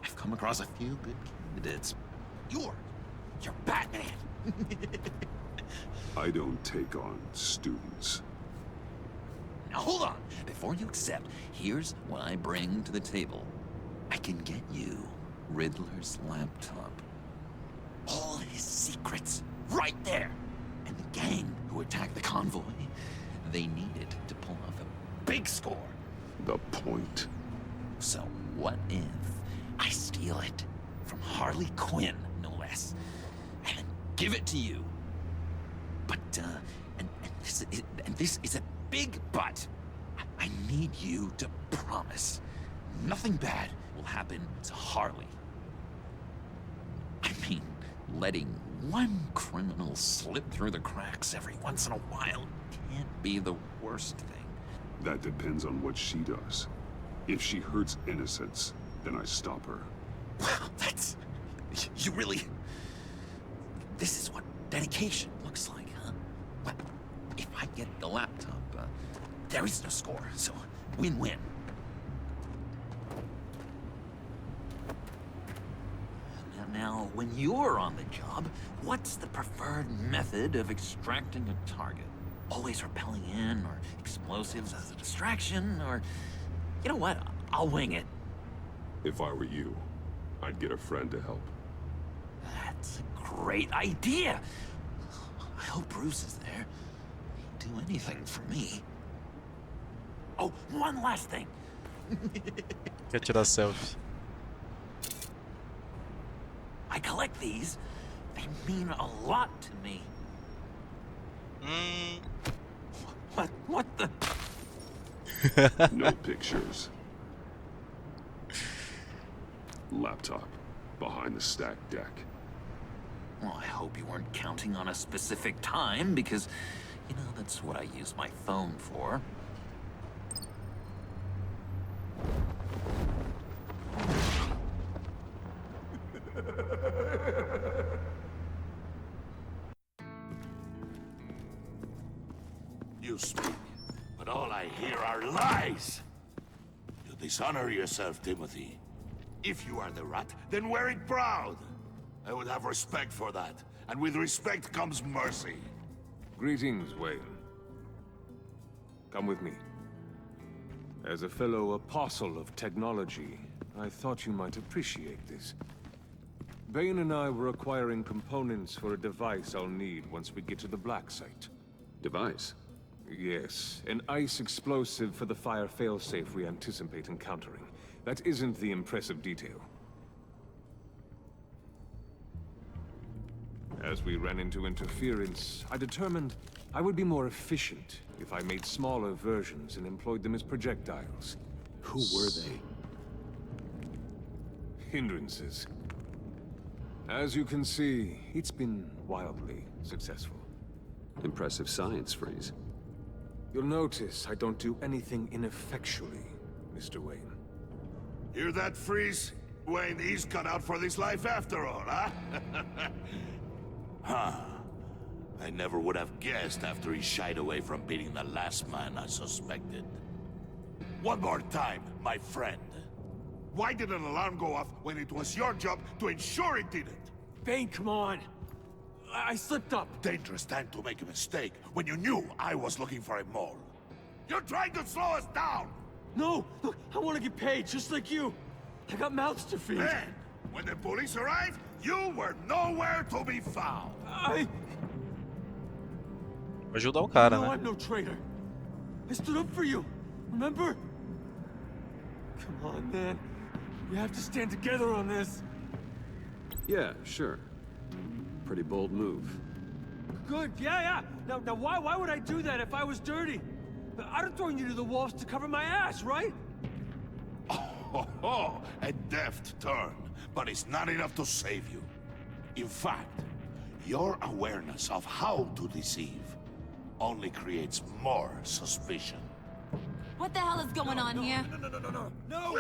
I've come across a few good candidates. You're Batman. I don't take on students. Now hold on. Before you accept, here's what I bring to the table. I can get you Riddler's laptop. All his secrets, right there. And the gang who attacked the convoy, they needed to pull off a big score. The point. So what if I steal it from Harley Quinn, no less, and then give it to you? But, and this is a big but. I need you to promise nothing bad will happen to Harley. I mean, letting one criminal slip through the cracks every once in a while can't be the worst thing. That depends on what she does. If she hurts innocents, then I stop her. Wow, that's... you really... This is what dedication looks like, huh? Well, if I get the laptop, there is no score, so win-win. Now, when you're on the job, what's the preferred method of extracting a target? Always rappelling in, or explosives as a distraction, or... You know what? I'll wing it. If I were you, I'd get a friend to help. That's a great idea. I hope Bruce is there. He'd do anything for me. Oh, one last thing. Quer tirar selfie? I collect these. They mean a lot to me. What the? No pictures. Laptop behind the stacked deck. Well, I hope you weren't counting on a specific time, because, you know, that's what I use my phone for. You speak, but all I hear are lies. You dishonor yourself, Timothy. If you are the rat, then wear it proud. I would have respect for that, and with respect comes mercy. Greetings, Wayne. Come with me. As a fellow apostle of technology, I thought you might appreciate this. Bane and I were acquiring components for a device I'll need once we get to the Black Site. Device? Yes, an ice explosive for the fire failsafe we anticipate encountering. That isn't the impressive detail. As we ran into interference, I determined I would be more efficient if I made smaller versions and employed them as projectiles. Who were they? Hindrances. As you can see, it's been wildly successful. Impressive science, Freeze. You'll notice I don't do anything ineffectually, Mr. Wayne. Hear that, Freeze? Wayne, he's cut out for this life after all, huh? Huh. I never would have guessed after he shied away from beating the last man I suspected. One more time, my friend. Why did an alarm go off when it was your job to ensure it didn't? Bane, come on. I slipped up. Dangerous time to make a mistake when you knew I was looking for a mole. You're trying to slow us down! No! Look, I want to get paid, just like you. I got mouths to feed. Then, when the police arrived, you were nowhere to be found. Ajudar o cara, No, né? I'm no traitor. I stood up for you. remember? Come on, man. We have to stand together on this. Yeah, sure. Pretty bold move. Good, yeah. Now why would I do that if I was dirty? I'd have thrown you to the wolves to cover my ass, right? Oh, a deft turn, but it's not enough to save you. In fact, your awareness of how to deceive only creates more suspicion. What the hell is going on here? No!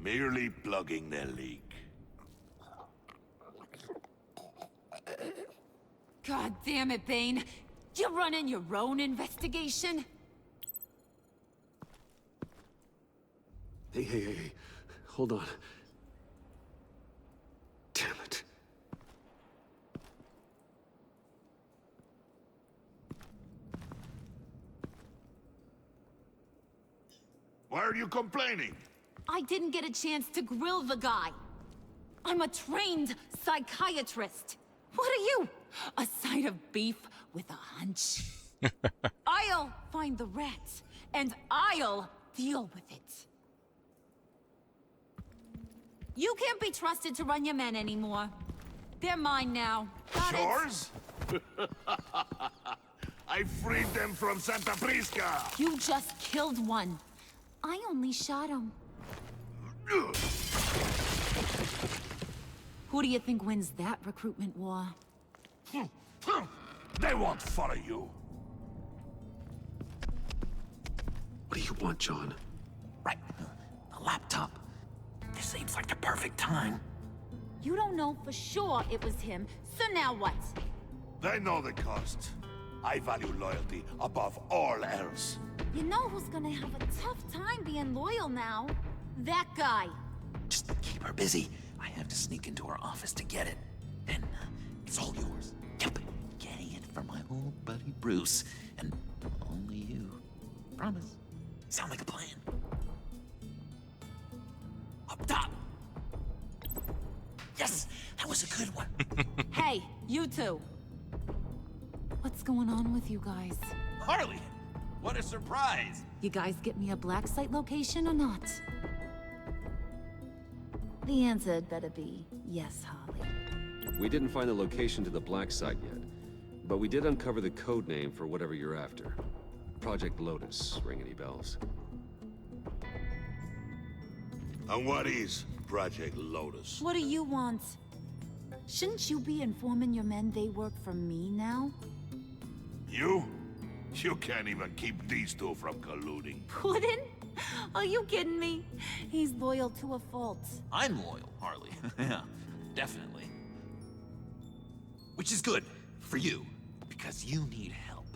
Merely plugging the leak. God damn it, Bane. You're running your own investigation? Hey. Hold on. Damn it. Why are you complaining? I didn't get a chance to grill the guy. I'm a trained psychiatrist. What are you? A side of beef with a hunch? I'll find the rats, and I'll deal with it. You can't be trusted to run your men anymore. They're mine now. Got Yours? I freed them from Santa Prisca! You just killed one. I only shot him. Who do you think wins that recruitment war? They won't follow you. What do you want, John? Right. The laptop. This seems like the perfect time. You don't know for sure it was him, so now what? They know the cost. I value loyalty above all else. You know who's gonna have a tough time being loyal now? That guy. Just keep her busy. I have to sneak into her office to get it. And it's all yours. Yep. Getting it from my old buddy Bruce. And only you. Promise. Sound like a plan. Up top. Yes, that was a good one. Hey, you two. What's going on with you guys? Harley, what a surprise. You guys get me a black site location or not? The answer had better be yes, Harley. We didn't find the location to the black site yet, but we did uncover the code name for whatever you're after. Project Lotus. Ring any bells? And what is Project Lotus? What do you want? Shouldn't you be informing your men they work for me now? You? You can't even keep these two from colluding. Puddin'? Are you kidding me? He's loyal to a fault. I'm loyal, Harley. Yeah, definitely. Which is good for you, because you need help.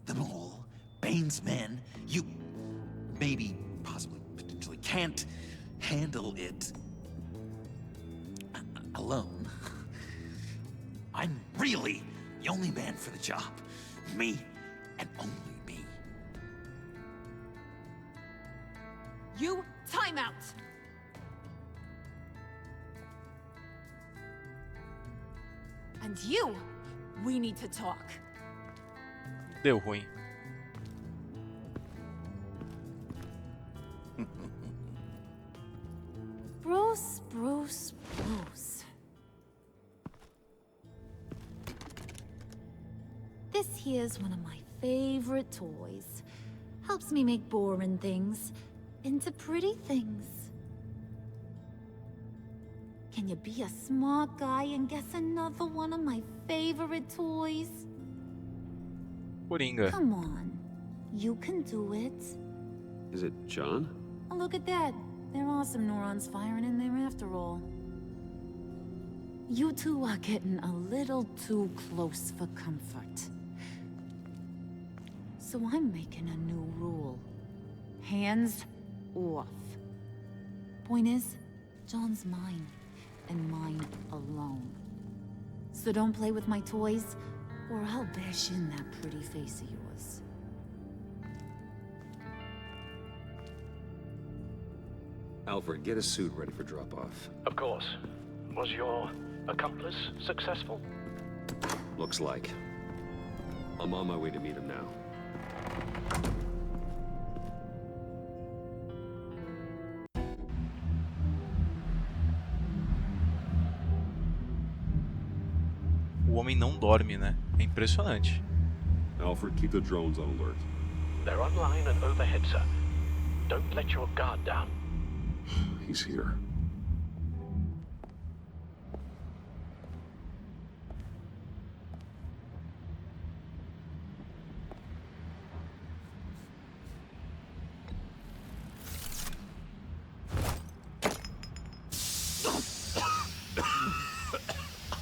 The mole, Bane's men, you maybe, possibly, potentially can't handle it alone. I'm really the only man for the job. Me and only me. You, time out! And you, we need to talk. Deu ruim. Bruce. This here's one of my favorite toys. Helps me make boring things into pretty things. Can you be a smart guy and guess another one of my favorite toys? Coringa. Come on. You can do it. Is it John? Oh, look at that. There are some neurons firing in there after all. You two are getting a little too close for comfort. So I'm making a new rule. Hands off. Point is, John's mine, and mine alone. So don't play with my toys, or I'll bash in that pretty face of yours. Alfred, get a suit ready for drop-off. Of course. Was your accomplice successful? Looks like. I'm on my way to meet him now. O homem não dorme, né? É impressionante. Alfred, keep the drones on alert. They're online and overhead, sir. Don't let your guard down. He's here.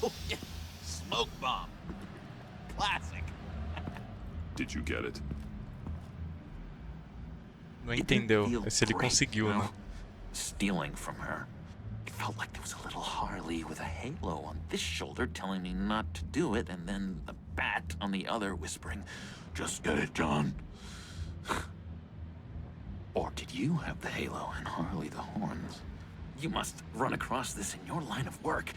Oh, yeah. Smoke bomb. Classic. Did you get it? Não entendeu. Se ele conseguiu, né? Stealing from her. It felt like there was a little Harley with a halo on this shoulder telling me not to do it, and then the bat on the other whispering, "Just get it, John." Or did you have the halo and Harley the horns? You must run across this in your line of work.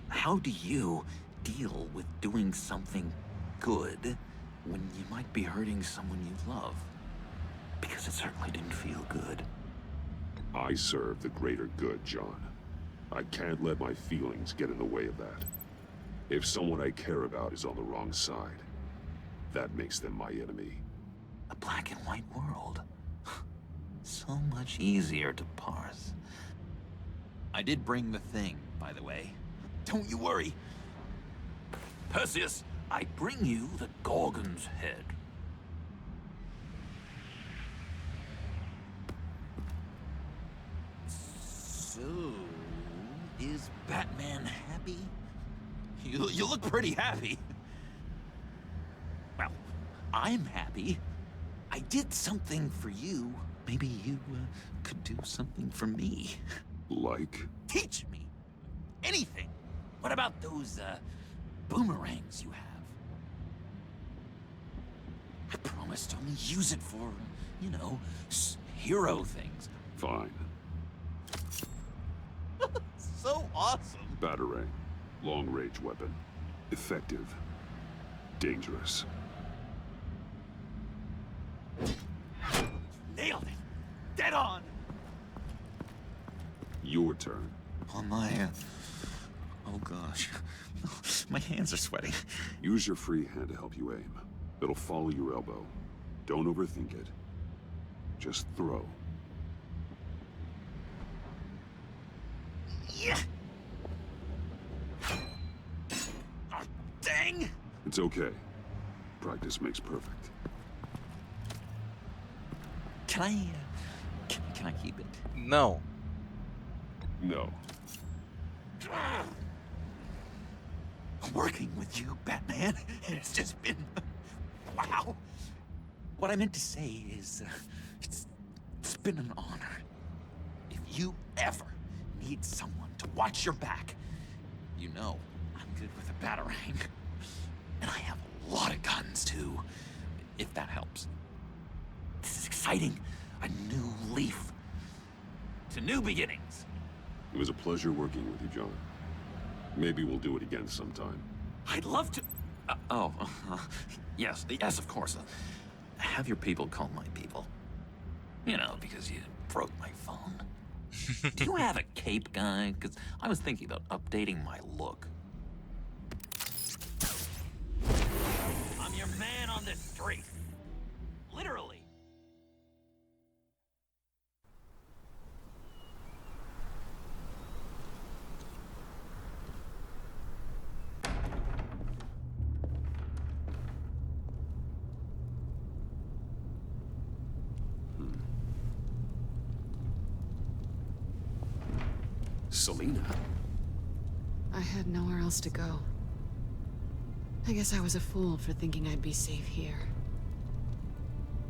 How do you deal with doing something good when you might be hurting someone you love? Because it certainly didn't feel good. I serve the greater good, John. I can't let my feelings get in the way of that. If someone I care about is on the wrong side, that makes them my enemy. A black and white world. So much easier to parse. I did bring the thing, by the way. Don't you worry. Perseus, I bring you the Gorgon's head. So, is Batman happy? You look pretty happy. Well, I'm happy. I did something for you. Maybe you could do something for me. Like? Teach me. Anything. What about those, boomerangs you have? I promise to only use it for, you know, hero things. Fine. So awesome. Batarang. Long-range weapon. Effective. Dangerous. Nailed it. Dead on. Your turn. On my, oh gosh. My hands are sweating. Use your free hand to help you aim. It'll follow your elbow. Don't overthink it. Just throw. Yeah. Oh, dang! It's okay. Practice makes perfect. Can I, can I keep it? Não. No. Working with you, Batman, it's just been... wow. What I meant to say is, it's been an honor. If you ever need someone to watch your back, you know I'm good with a batarang. And I have a lot of guns, too, if that helps. This is exciting. A new leaf. To new beginnings. It was a pleasure working with you, John. Maybe we'll do it again sometime. I'd love to... yes, of course. Have your people call my people. You know, because you broke my phone. Do you have a cape, guy? Because I was thinking about updating my look. I'm your man on this street. Literally. Selina? I had nowhere else to go. I guess I was a fool for thinking I'd be safe here.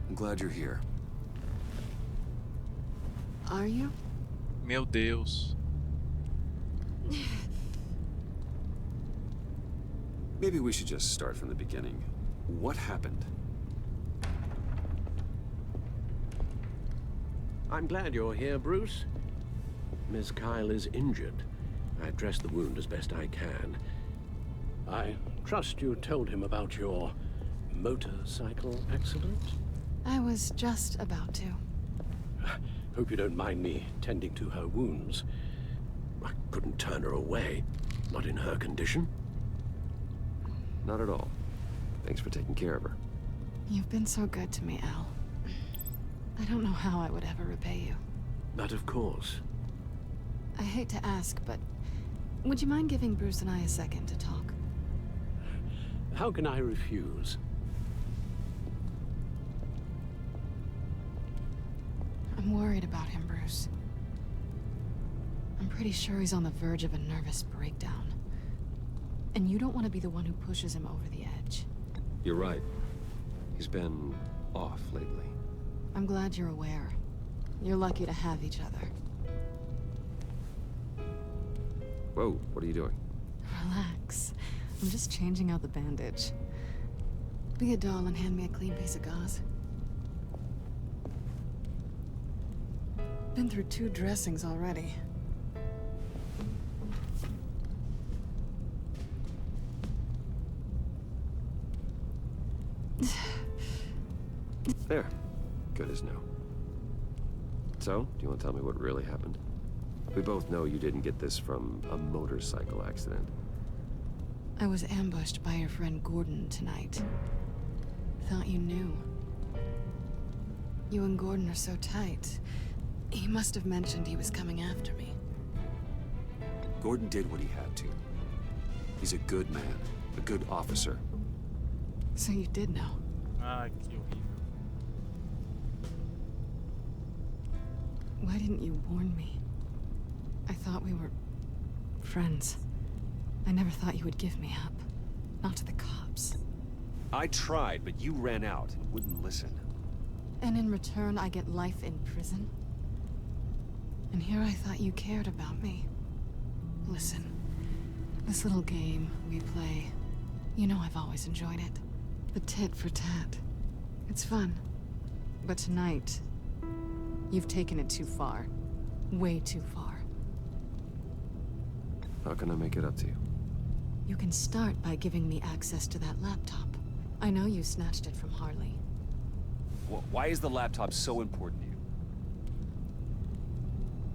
I'm glad you're here. Are you? Meu Deus. Maybe we should just start from the beginning. What happened? I'm glad you're here, Bruce. Miss Kyle is injured. I've dressed the wound as best I can. I trust you told him about your motorcycle accident? I was just about to. Hope you don't mind me tending to her wounds. I couldn't turn her away, not in her condition. Not at all. Thanks for taking care of her. You've been so good to me, Al. I don't know how I would ever repay you. But of course. I hate to ask, but would you mind giving Bruce and I a second to talk? How can I refuse? I'm worried about him, Bruce. I'm pretty sure he's on the verge of a nervous breakdown. And you don't want to be the one who pushes him over the edge. You're right. He's been off lately. I'm glad you're aware. You're lucky to have each other. Whoa, what are you doing? Relax. I'm just changing out the bandage. Be a doll and hand me a clean piece of gauze. Been through 2 dressings already. There. Good as new. So, do you want to tell me what really happened? We both know you didn't get this from a motorcycle accident. I was ambushed by your friend Gordon tonight. Thought you knew. You and Gordon are so tight. He must have mentioned he was coming after me. Gordon did what he had to. He's a good man, a good officer. So you did know? Ah, que horrível. Why didn't you warn me? I thought we were friends. I never thought you would give me up. Not to the cops. I tried, but you ran out and wouldn't listen. And in return, I get life in prison? And here I thought you cared about me. Listen, this little game we play, you know I've always enjoyed it. The tit for tat. It's fun. But tonight, you've taken it too far. Way too far. How can I make it up to you? You can start by giving me access to that laptop. I know you snatched it from Harley. Why is the laptop so important to you?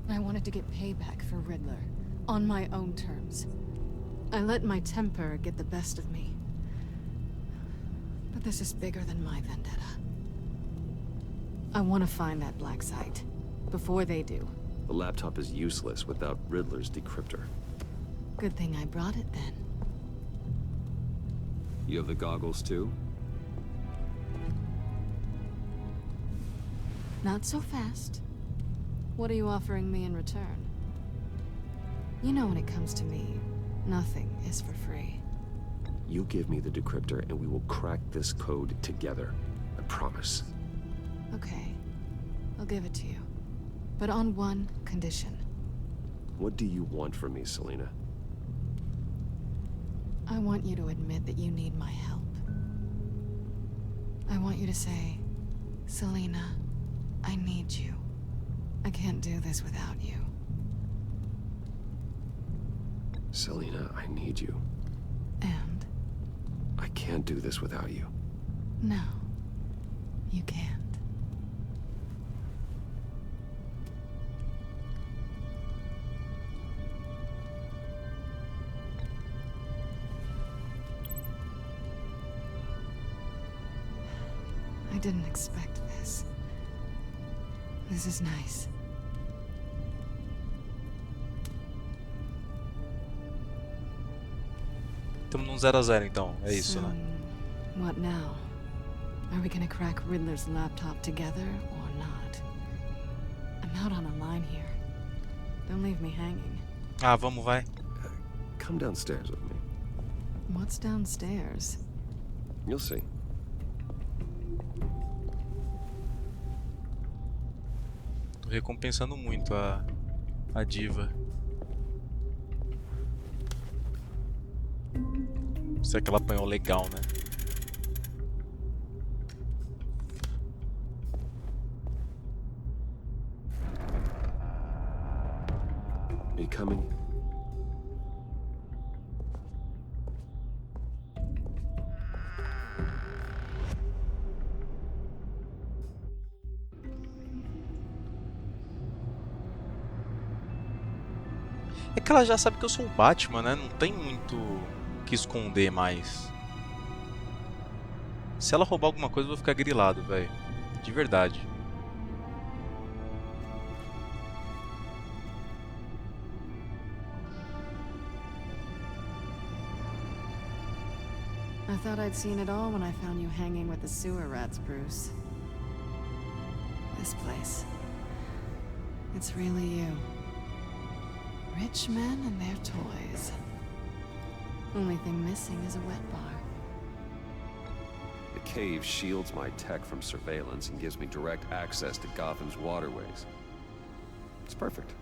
I wanted to get payback for Riddler, on my own terms. I let my temper get the best of me. But this is bigger than my vendetta. I want to find that black site, before they do. The laptop is useless without Riddler's decryptor. Good thing I brought it then. You have the goggles too? Not so fast. What are you offering me in return? You know when it comes to me, nothing is for free. You give me the decryptor and we will crack this code together. I promise. Okay. I'll give it to you. But on one condition. What do you want from me, Selina? I want you to admit that you need my help. I want you to say, Selina, I need you. I can't do this without you. Selina, I need you. And? I can't do this without you. No, you can't. I didn't expect this. This is nice. Estamos num 0 a 0 então, é isso, né? What now? Are we gonna crack Riddler's laptop together or not? I'm out on a line here. Don't leave me hanging. Ah, vamos, vai. Come downstairs with me. What's downstairs? You'll see. Tô recompensando muito a diva. Será que ela apanhou legal, né? Are you coming? É que ela já sabe que eu sou o Batman, né? Não tem muito o que esconder mais. Se ela roubar alguma coisa, eu vou ficar grilado, velho. De verdade. I thought I'd seen it all when I found you hanging with the sewer rats, Bruce. This place. It's really you. Rich men and their toys. Only thing missing is a wet bar. The cave shields my tech from surveillance and gives me direct access to Gotham's waterways. It's perfect.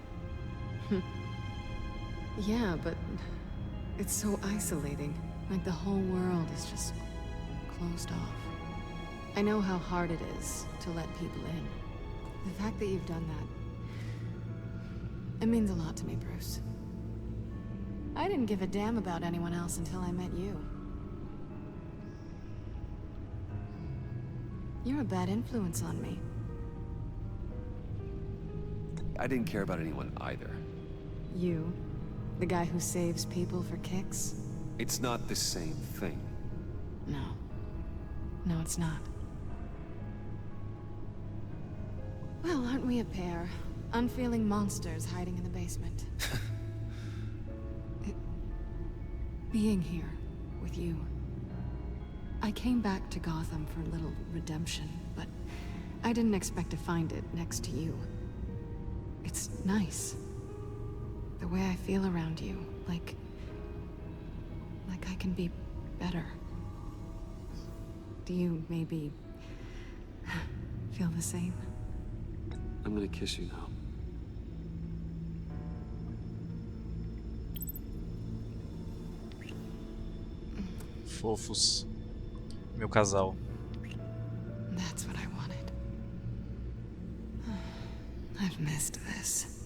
Yeah, but it's so isolating. Like the whole world is just closed off. I know how hard it is to let people in. The fact that you've done that, it means a lot to me, Bruce. I didn't give a damn about anyone else until I met you. You're a bad influence on me. I didn't care about anyone either. You? The guy who saves people for kicks? It's not the same thing. No. No, it's not. Well, aren't we a pair? Unfeeling monsters hiding in the basement. Being here with you. I came back to Gotham for a little redemption, but I didn't expect to find it next to you. It's nice. The way I feel around you, like I can be better. Do you maybe feel the same? I'm gonna kiss you now. Fofos. Meu casal. That's what I wanted. I've missed this.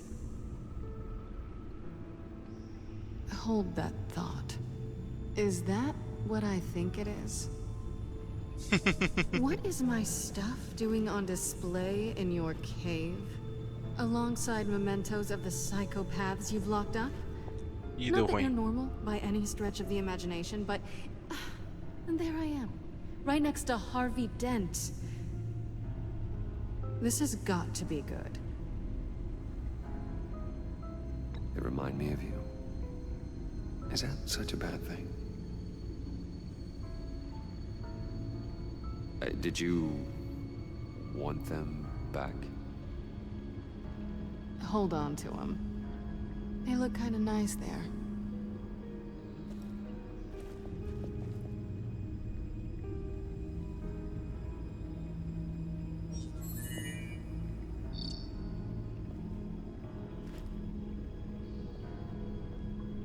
Hold that thought. Is that what I think it is? What is my stuff doing on display in your cave? Alongside mementos of the psychopaths you've locked up? Not that you're normal by any stretch of the imagination, but... and there I am, right next to Harvey Dent. This has got to be good. They remind me of you. Is that such a bad thing? Did you want them back? Hold on to them. They look kind of nice there.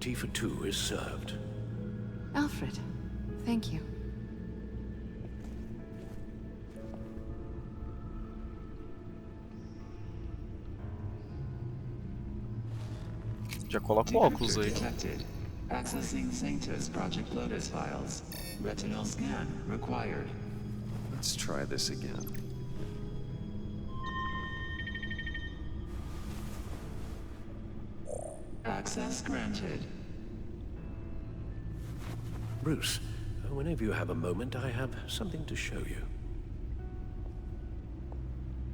Tea for two is served. Alfred, thank you. Já coloca o óculos aí. Detected. Accessing Sanctus Project Lotus files. Retinal scan required. Let's try this again. Access granted. Bruce, whenever you have a moment, I have something to show you.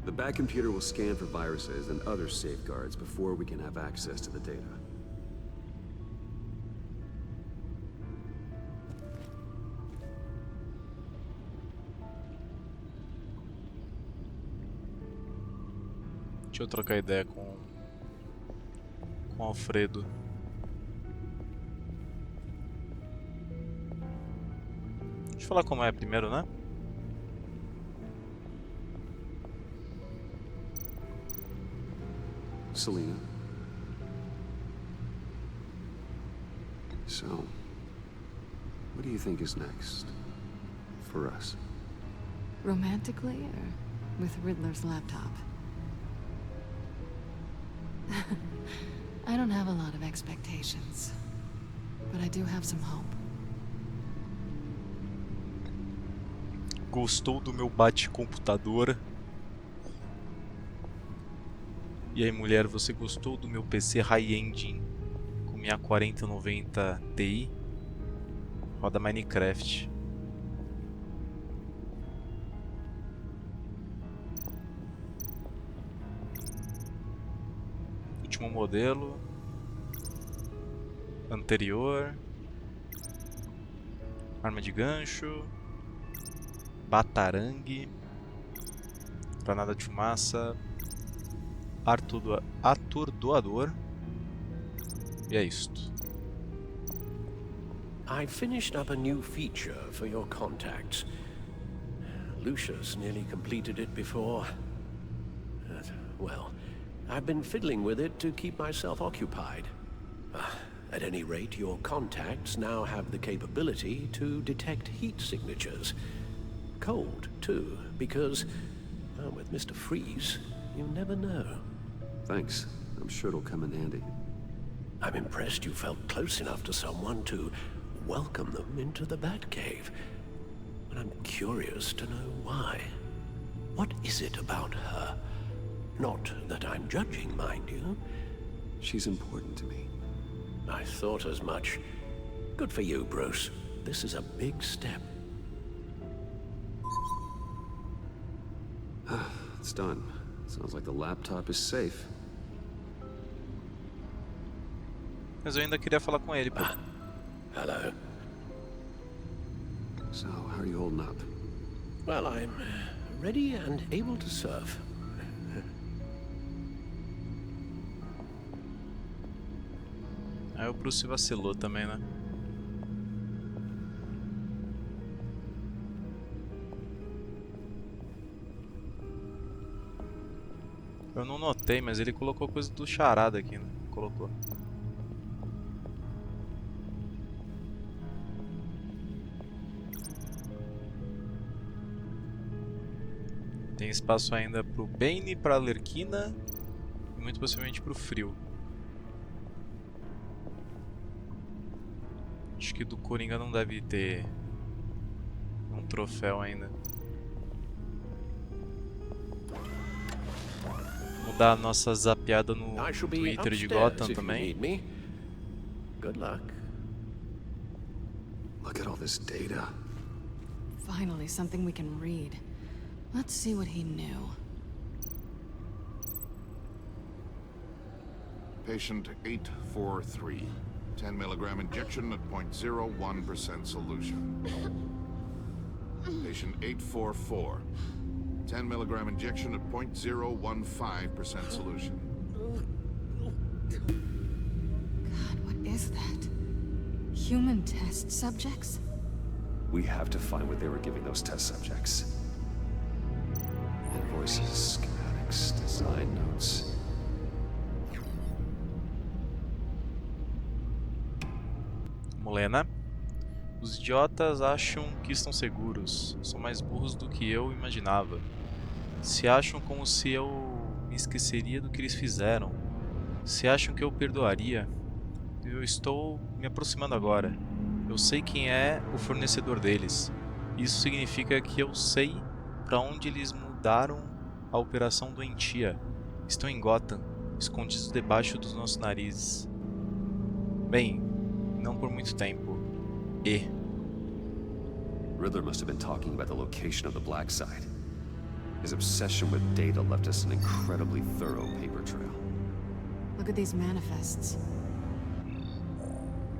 The back computer will scan for viruses and other safeguards before we can have access to the data. Deixa eu trocar ideia com o Alfredo. Deixa eu falar como é primeiro, né? Selena. So, what do you think is next for us? Romantically, or with Riddler's laptop? I don't have a lot of expectations, but I do have some hope. Gostou do meu bate-computador? E aí, mulher, você gostou do meu PC high-end minha 4090 Ti roda Minecraft. Último modelo. Anterior. Arma de gancho. Batarangue. Granada de fumaça. Atordoador. E é isto. I finished up a new feature for your contacts. Lucius nearly completed it before. Well, I've been fiddling with it to keep myself occupied. At any rate, your contacts now have the capability to detect heat signatures. Cold, too, because, well, with Mr. Freeze, you never know. Thanks. I'm sure it'll come in handy. I'm impressed you felt close enough to someone to welcome them into the Batcave. But I'm curious to know why. What is it about her? Not that I'm judging, mind you. She's important to me. I thought as much. Good for you, Bruce. This is a big step. It's done. Sounds like the laptop is safe. Mas eu ainda queria falar com ele, pô. Hello. So, how are you holding up? Well, I'm ready and able to serve. Aí o Bruce vacilou também, né? Eu não notei, mas ele colocou coisa do charada aqui, né? Colocou. Tem espaço ainda pro Bane, pra Lerquina e muito possivelmente pro Frio. Acho que do Coringa não deve ter um troféu ainda. Vamos dar a nossa zapeada no Twitter de Gotham também. Good luck. Look at all this data. Finally, something we can read. Let's see what he knew. Patient 843. 10 milligram injection at 0.01% solution. Patient 844. 10 milligram injection at 0.015% solution. God, what is that? Human test subjects? We have to find what they were giving those test subjects. Invoices, schematics, design notes. Vamos ler, né? Os idiotas acham que estão seguros. São mais burros do que eu imaginava. Se acham como se eu me esqueceria do que eles fizeram. Se acham que eu perdoaria. Eu estou me aproximando agora. Eu sei quem é o fornecedor deles. Isso significa que eu sei para onde eles mudaram a operação doentia. Estão em Gotham, escondidos debaixo dos nossos narizes. Bem, não por muito tempo. Riddler must have been talking about the location of the black site. His obsession with data left us an incredibly thorough paper trail. Look at these manifests.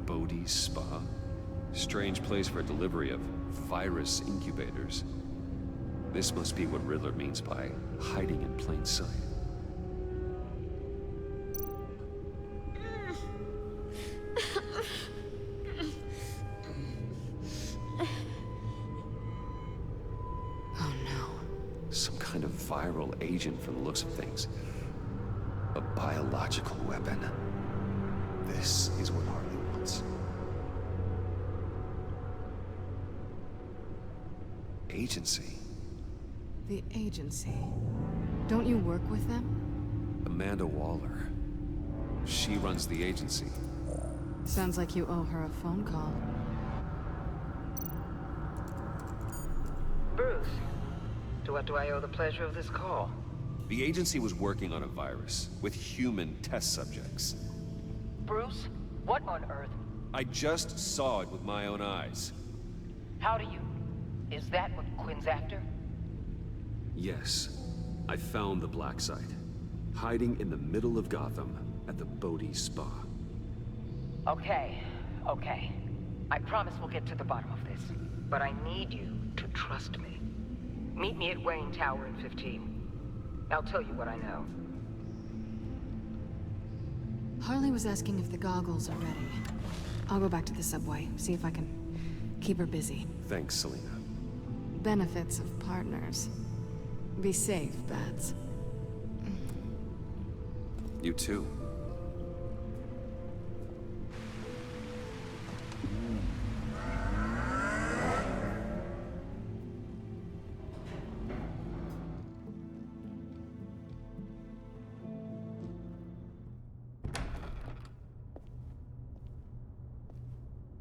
Bodhi's Spa? Strange place for delivery of virus incubators. This must be what Riddler means by hiding in plain sight. Oh no. Some kind of viral agent from the looks of things. A biological weapon. This is what Harley wants. Agency. The agency. Don't you work with them? Amanda Waller. She runs the agency. Sounds like you owe her a phone call. Bruce, to what do I owe the pleasure of this call? The agency was working on a virus with human test subjects. Bruce, What on earth? I just saw it with my own eyes. How do you... Is that what Quinn's after? Yes. I found the black site. Hiding in the middle of Gotham at the Bodhi Spa. Okay. I promise we'll get to the bottom of this. But I need you to trust me. Meet me at Wayne Tower in 15. I'll tell you what I know. Harley was asking if the goggles are ready. I'll go back to the subway, see if I can keep her busy. Thanks, Selena. Benefits of partners. Be safe, Bats. You too.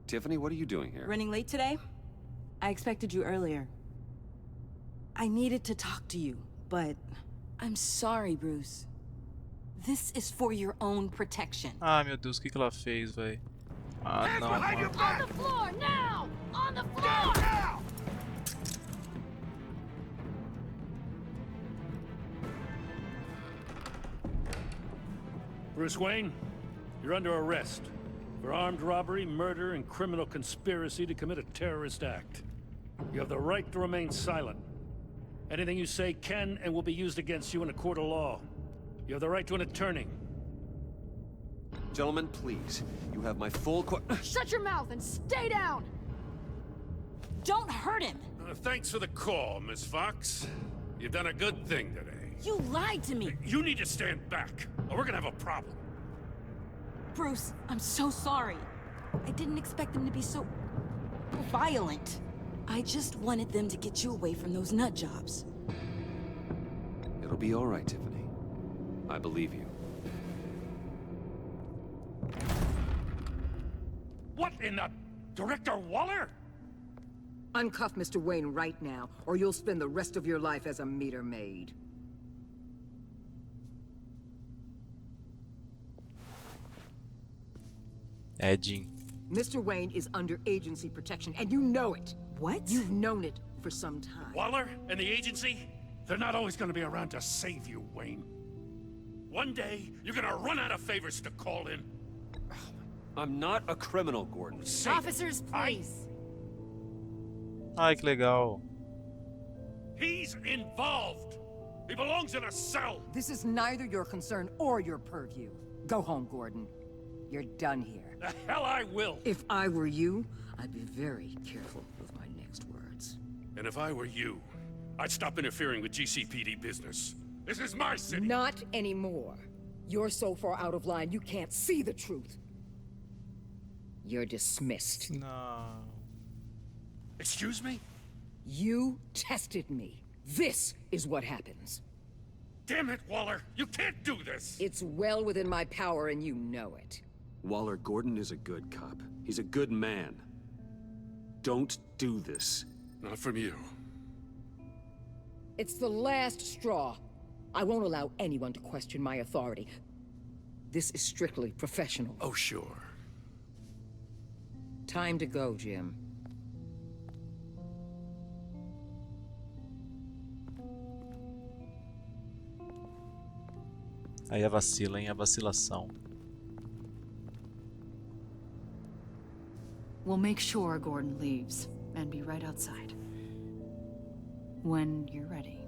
Tiffany, what are you doing here? Running late today? I expected you earlier. I needed to talk to you, but I'm sorry, Bruce. This is for your own protection. Ah, meu Deus, o que ela fez, véi? Ah, não, mano. On the floor, now! On the floor! Bruce Wayne, you're under arrest for armed robbery, murder, and criminal conspiracy to commit a terrorist act. You have the right to remain silent. Anything you say can and will be used against you in a court of law. You have the right to an attorney. Gentlemen, please. You have my full Shut your mouth and stay down! Don't hurt him! Thanks for the call, Miss Fox. You've done a good thing today. You lied to me! You need to stand back, or we're gonna have a problem. Bruce, I'm so sorry. I didn't expect them to be so... violent. I just wanted them to get you away from those nut jobs. It'll be all right, Tiffany. I believe you. What in the... Director Waller? Uncuff Mr. Wayne right now, or you'll spend the rest of your life as a meter maid. Edging. Mr. Wayne is under agency protection, and you know it. What? You've known it for some time. Waller and the agency? They're not always gonna be around to save you, Wayne. One day, you're gonna run out of favors to call in. I'm not a criminal, Gordon. Officers, please. Ai, que legal. He's involved. He belongs in a cell. This is neither your concern or your purview. Go home, Gordon. You're done here. The hell I will. If I were you, I'd be very careful with my next words. And if I were you, I'd stop interfering with GCPD business. This is my city. Not anymore. You're so far out of line, you can't see the truth. You're dismissed. No. Excuse me? You tested me. This is what happens. Damn it, Waller! You can't do this! It's well within my power, and you know it. Waller, Gordon is a good cop. He's a good man. Don't do this. Not from you. It's the last straw. I won't allow anyone to question my authority. This is strictly professional. Oh, sure. Time to go, Jim. Aí a vacila, hein? A vacilação. We'll make sure Gordon leaves, and be right outside. When you're ready.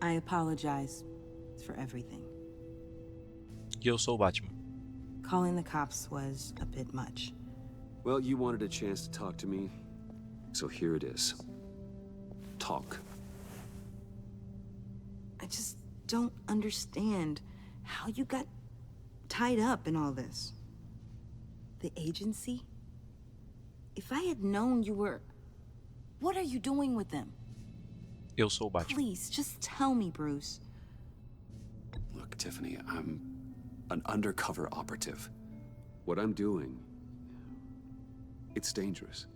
I apologize for everything. E eu sou o Batman. Calling the cops was a bit much. Well, you wanted a chance to talk to me, so here it is. Talk. I just don't understand how you got tied up in all this. The agency? If I had known you were... What are you doing with them? Eu sou o Batman. Please, just tell me, Bruce. Look, Tiffany, I'm an undercover operative. What I'm doing, it's dangerous.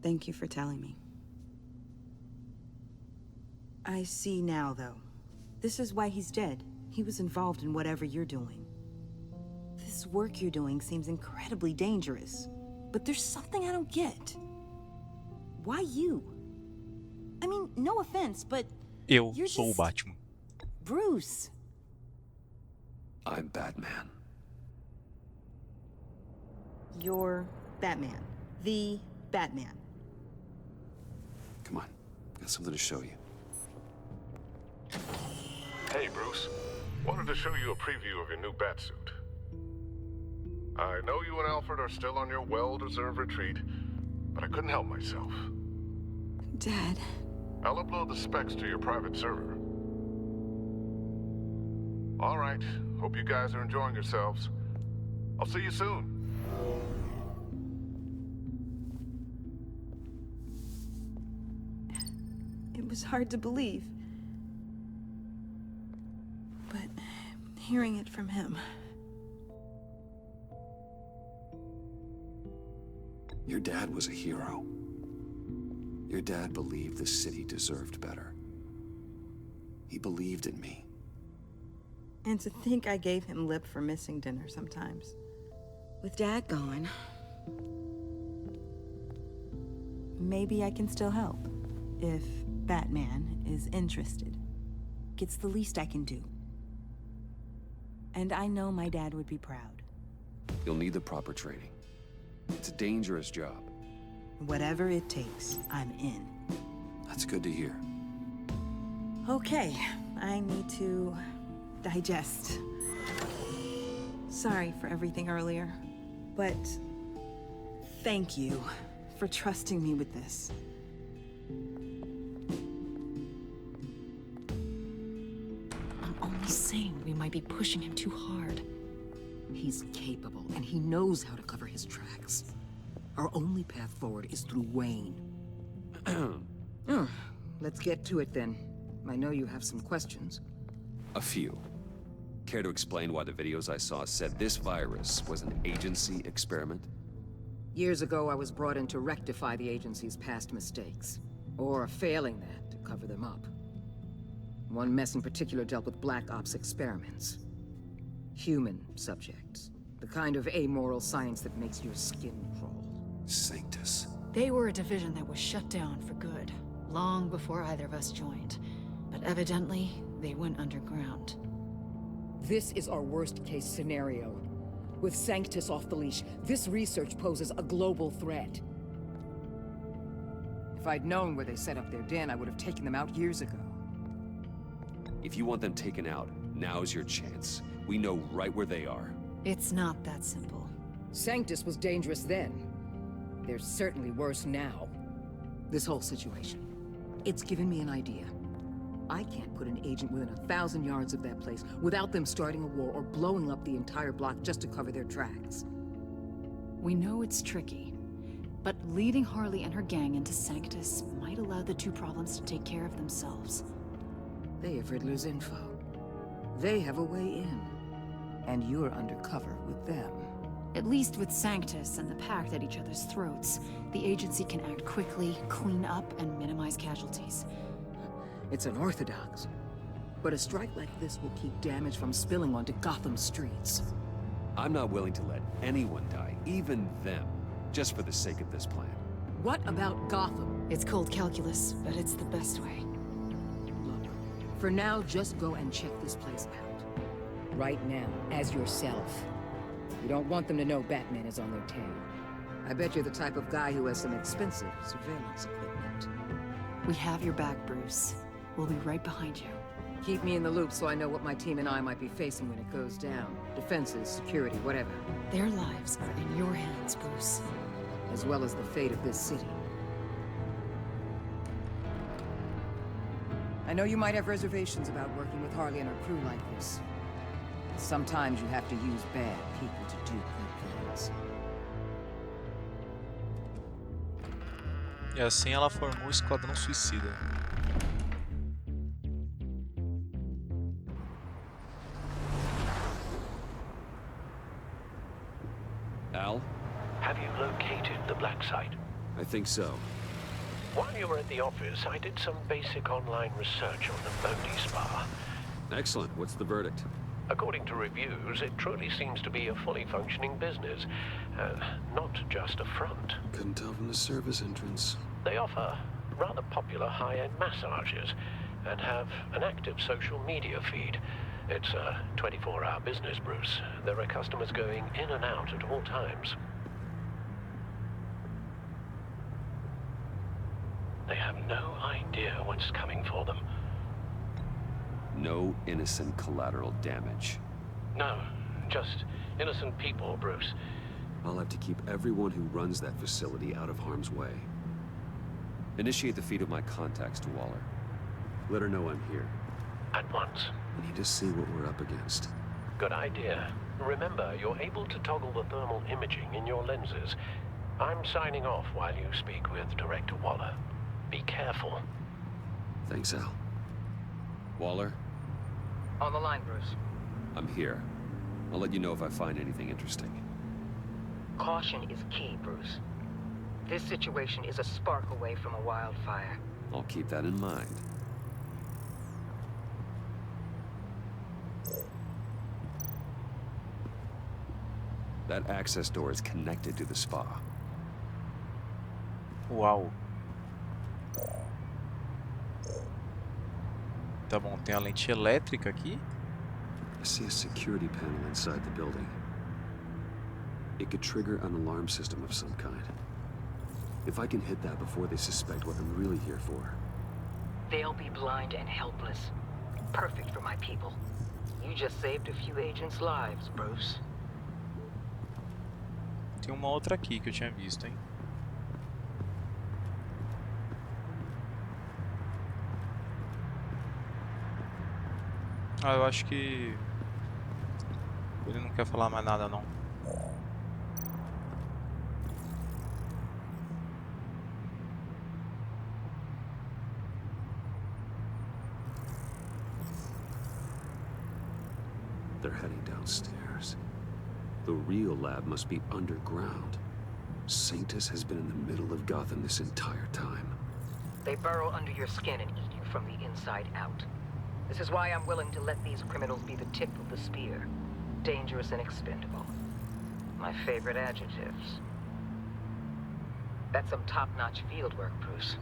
Thank you for telling me. I see now, though. This is why he's dead. He was involved in whatever you're doing. This work you're doing seems incredibly dangerous. But there's something I don't get. Why you? I mean, no offense, but Eu sou o Batman. Bruce. I'm Batman. You're Batman. The Batman. Come on, got something to show you. Hey, Bruce. Wanted to show you a preview of your new batsuit. I know you and Alfred are still on your well-deserved retreat, but I couldn't help myself. Dad. I'll upload the specs to your private server. All right. Hope you guys are enjoying yourselves. I'll see you soon. It was hard to believe. But hearing it from him... Your dad was a hero. Your dad believed the city deserved better. He believed in me. And to think I gave him lip for missing dinner sometimes. With Dad gone, maybe I can still help. If Batman is interested. It's the least I can do. And I know my dad would be proud. You'll need the proper training. It's a dangerous job. Whatever it takes, I'm in. That's good to hear. Okay, I need to digest. Sorry for everything earlier, but thank you for trusting me with this. I'm only saying we might be pushing him too hard. He's capable, and he knows how to cover his tracks. Our only path forward is through Wayne. Let's get to it then. I know you have some questions. A few. Care to explain why the videos I saw said this virus was an agency experiment? Years ago, I was brought in to rectify the agency's past mistakes. Or failing that, to cover them up. One mess in particular dealt with Black Ops experiments. Human subjects. The kind of amoral science that makes your skin crawl. Sanctus. They were a division that was shut down for good, long before either of us joined. But evidently, they went underground. This is our worst-case scenario. With Sanctus off the leash, this research poses a global threat. If I'd known where they set up their den, I would have taken them out years ago. If you want them taken out, now's your chance. We know right where they are. It's not that simple. Sanctus was dangerous then. They're certainly worse now. This whole situation, it's given me an idea. I can't put an agent within 1,000 yards of that place without them starting a war or blowing up the entire block just to cover their tracks. We know it's tricky, but leading Harley and her gang into Sanctus might allow the two problems to take care of themselves. They have Riddler's info. They have a way in. And you're undercover with them. At least with Sanctus and the Pact at each other's throats, the agency can act quickly, clean up, and minimize casualties. It's unorthodox. But a strike like this will keep damage from spilling onto Gotham streets. I'm not willing to let anyone die, even them, just for the sake of this plan. What about Gotham? It's cold calculus, but it's the best way. Look, for now, just go and check this place out. Right now, as yourself. You don't want them to know Batman is on their tail. I bet you're the type of guy who has some expensive surveillance equipment. We have your back, Bruce. We'll be right behind you. Keep me in the loop so I know what my team and I might be facing when it goes down. Defenses, security, whatever. Their lives are in your hands, Bruce. As well as the fate of this city. I know you might have reservations about working with Harley and her crew like this. Sometimes you have to use bad people to do good things. E assim ela formou o Esquadrão Suicida. Al? Have you located the black site? I think so. While you were at the office, I did some basic online research on the Bodhi Spa. Excellent. What's the verdict? According to reviews, it truly seems to be a fully functioning business, not just a front. Couldn't tell from the service entrance. They offer rather popular high-end massages and have an active social media feed. It's a 24-hour business, Bruce. There are customers going in and out at all times. They have no idea what's coming for them. No innocent collateral damage. No, just innocent people, Bruce. I'll have to keep everyone who runs that facility out of harm's way. Initiate the feed of my contacts to Waller. Let her know I'm here. At once. We need to see what we're up against. Good idea. Remember, you're able to toggle the thermal imaging in your lenses. I'm signing off while you speak with Director Waller. Be careful. Thanks, Al. Waller? On the line, Bruce. I'm here. I'll let you know if I find anything interesting. Caution is key, Bruce. This situation is a spark away from a wildfire. I'll keep that in mind. That access door is connected to the spa. Uau. Tá bom, tem a lente elétrica aqui. I see a security panel inside the building. It could trigger an alarm system of some kind. If I can hit that before they suspect what I'm really here for. They'll be blind and helpless. Perfect for my people. You just saved a few agents' lives, Bruce. Tem uma outra aqui que eu tinha visto, hein? Ah, eu acho que ele não quer falar mais nada, não. They're heading downstairs. The real lab must be underground. Sanctus has been in the middle of Gotham this entire time. They burrow under your skin and eat you from the inside out. This is why I'm willing to let these criminals be the tip of the spear. Dangerous and expendable. My favorite adjectives. That's some top-notch field work, Bruce.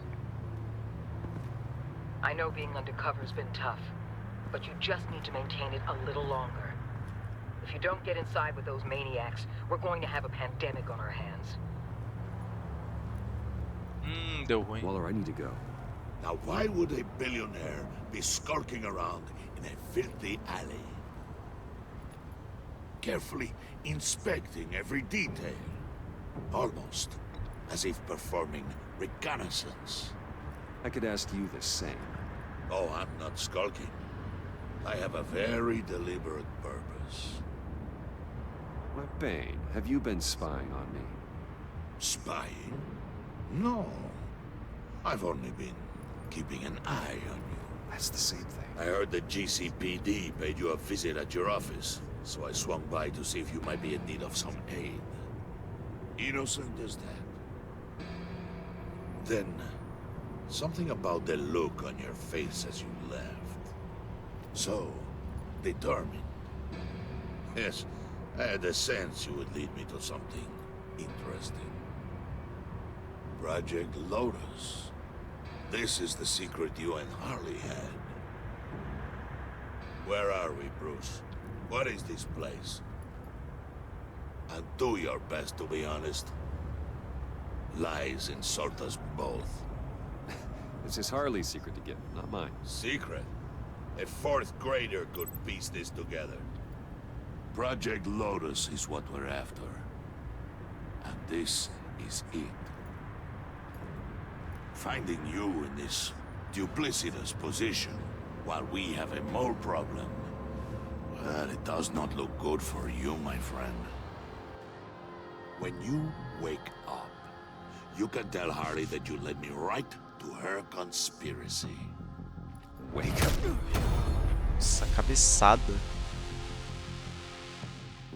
I know being undercover's been tough, but you just need to maintain it a little longer. If you don't get inside with those maniacs, we're going to have a pandemic on our hands. Deu ruim. Waller, I need to go. Now why would a billionaire be skulking around in a filthy alley? Carefully inspecting every detail. Almost as if performing reconnaissance. I could ask you the same. Oh, I'm not skulking. I have a very deliberate purpose. My Bane, have you been spying on me? Spying? No. I've only been keeping an eye on you. That's the same thing. I heard the GCPD paid you a visit at your office, so I swung by to see if you might be in need of some aid. Innocent as that. Then, something about the look on your face as you left. So, determined. Yes, I had a sense you would lead me to something interesting. Project Lotus. This is the secret you and Harley had. Where are we, Bruce? What is this place? And do your best to be honest. Lies insult us both. This is Harley's secret to get, not mine. Secret? A fourth grader could piece this together. Project Lotus is what we're after. And this is it. Finding you in this duplicitous position while we have a mole problem, well, it does not look good for you, my friend. When you wake up, you can tell Harley that you led me right to her conspiracy. Wake up. Essa cabeçada.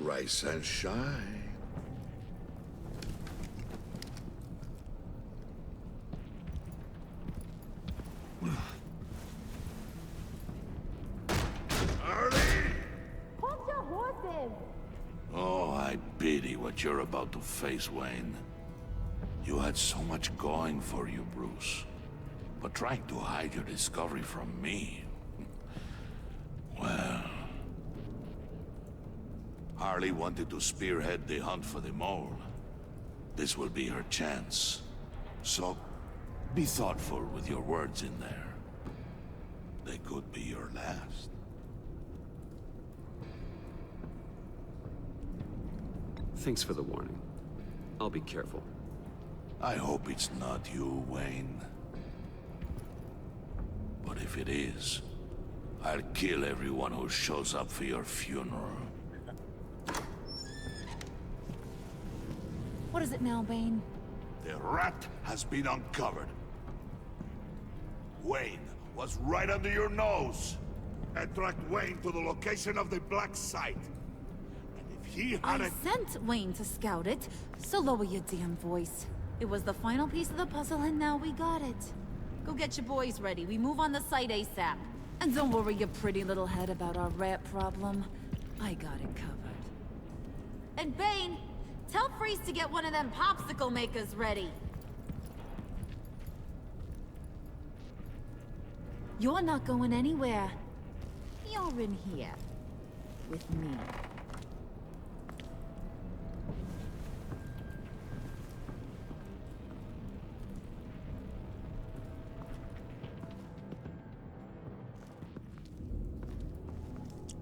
Rise and shine. what you're about to face, Wayne. You had so much going for you, Bruce. But trying to hide your discovery from me... well... Harley wanted to spearhead the hunt for the mole. This will be her chance. So, be thoughtful with your words in there. They could be your last. Thanks for the warning. I'll be careful. I hope it's not you, Wayne. But if it is, I'll kill everyone who shows up for your funeral. What is it now, Bane? The rat has been uncovered. Wayne was right under your nose. And tracked Wayne to the location of the black site. And if he had I sent Wayne to scout it, so lower your damn voice. It was the final piece of the puzzle, and now we got it. Go get your boys ready. We move on the site ASAP. And don't worry your pretty little head about our rat problem. I got it covered. And Bane, tell Freeze to get one of them popsicle makers ready. You're not going anywhere. You're in here. With me.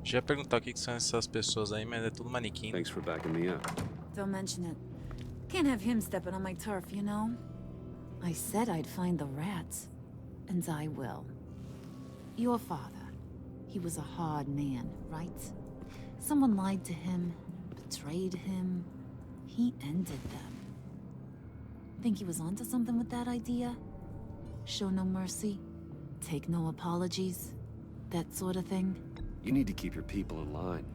Já ia perguntar o que são essas pessoas aí, mas é tudo manequim. Thanks for backing me up. Don't mention it. Can't have him stepping on my turf, you know? I said I'd find the rats. And I will. Your father. He was a hard man, right? Someone lied to him, betrayed him. He ended them. Think he was onto something with that idea? Show no mercy? Take no apologies? That sort of thing? You need to keep your people in line.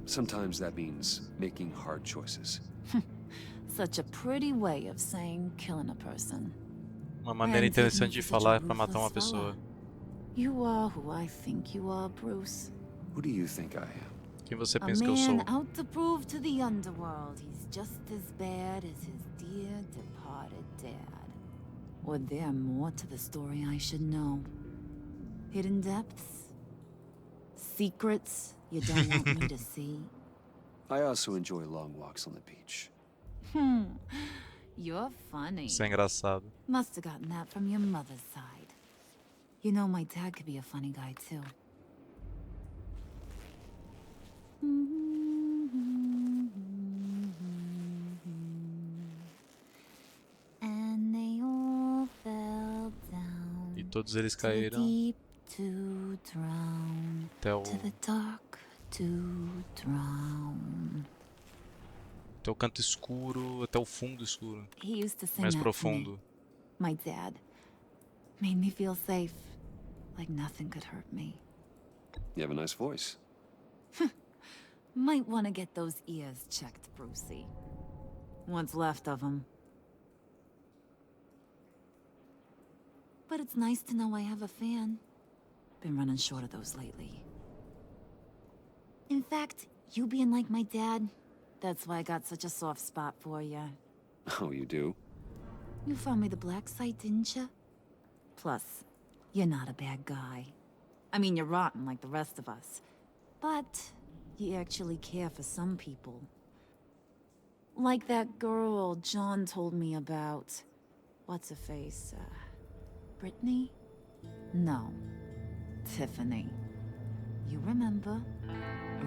Sometimes that means making hard choices. Such a pretty way of saying killing a person. Uma maneira interessante de falar para matar uma pessoa. You are who I think you are, Bruce. Who do you think I am? Quem você pensa que eu sou? A man out to prove to the underworld he's just as bad as his dear departed dad. Or there more to the story I should know. Hidden depths? Secrets you don't want me to see? I also enjoy long walks on the beach. You're funny. Isso é engraçado. Must have gotten that from your mother's side. You know my dad could be a funny guy too. And they all fell down. E todos eles caíram. To drown, Até o... to the dark to drown. Até o canto escuro, até o fundo escuro. He used to sing Mais that profundo. To me. My dad made me feel safe, like nothing could hurt me. You have a nice voice. Might want to get those ears checked, Brucey. What's left of them. But it's nice to know I have a fan. Been running short of those lately. In fact, you being like my dad, that's why I got such a soft spot for you. Oh, you do? You found me the black site, didn't you? Plus, you're not a bad guy. I mean, you're rotten like the rest of us. But you actually care for some people. Like that girl John told me about. What's her face? Brittany? No. Tiffany. You remember?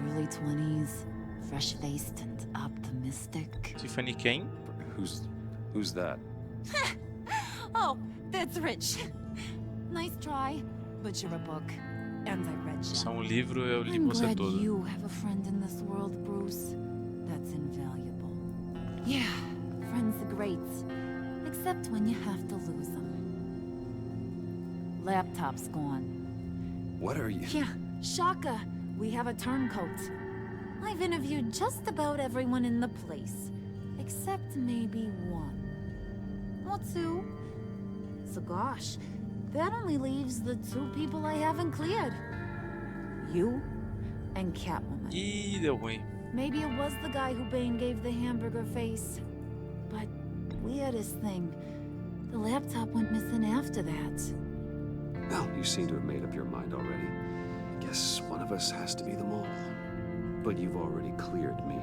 Early 20s, fresh-faced and optimistic. Tiffany quem? Who's that? Oh, that's Rich. Nice try, but you're a book. And I read you. Isso é livro, eu li I'm você glad todo. you have a friend in this world, Bruce. That's invaluable. Yeah, friends are great. Except when you have to lose them. Laptop's gone. What are you? Yeah, shocker. We have a turncoat. I've interviewed just about everyone in the place. Except maybe one. Or two. So gosh, that only leaves the two people I haven't cleared. You and Catwoman. Ih, deu ruim. Maybe it was the guy who Bane gave the hamburger face. But weirdest thing, the laptop went missing after that. Well, you seem to have made up your mind already. I guess one of us has to be the mole. But you've already cleared me.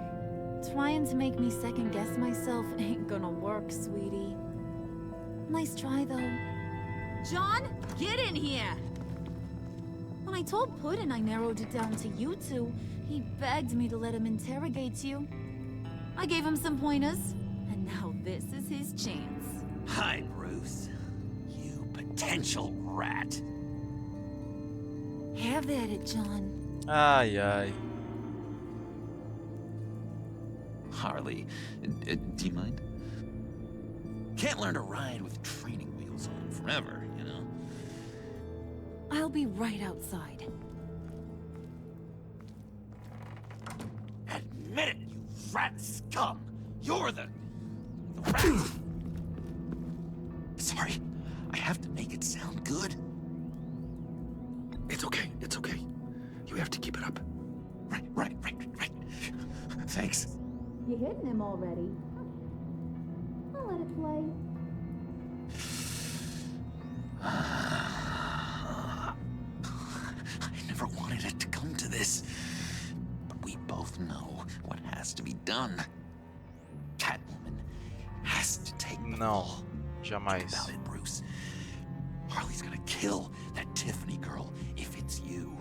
Trying to make me second-guess myself ain't gonna work, sweetie. Nice try, though. John, get in here! When I told Puddin' I narrowed it down to you two, he begged me to let him interrogate you. I gave him some pointers, and now this is his chance. Hi, Bruce. You potential rat. Have at it, John. Ai, ai. Harley, do you mind? Can't learn to ride with training wheels on forever, you know? I'll be right outside. Admit it, you rat scum! You're the rat! Sorry, I have to make it sound good. It's okay, it's okay. You have to keep it up. Right. Thanks. You hitting him already? I'll let it play. I never wanted it to come to this. But we both know what has to be done. Catwoman has to take the fall. Jamais. Think about it, Bruce. Harley's gonna kill that Tiffany girl if it's you.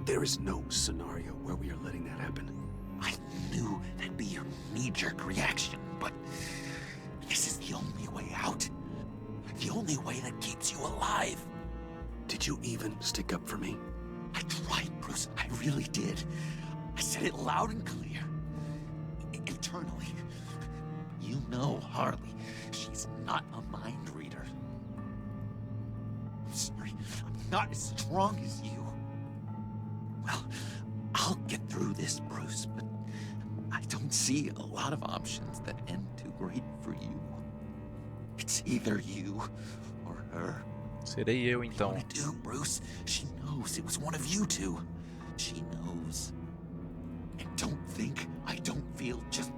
There is no scenario where we are letting that happen. I knew that'd be your knee-jerk reaction, but this is the only way out. The only way that keeps you alive. Did you even stick up for me? I tried, Bruce. I really did. I said it loud and clear. Internally. You know Harley. She's not a mind reader. I'm sorry. I'm not as strong as you. Well, I'll get through this, Bruce, but I don't see a lot of options that end too great for you. It's either you or her. Serei eu, então. What do you do, Bruce? She knows it was one of you two. She knows. And don't think I don't feel just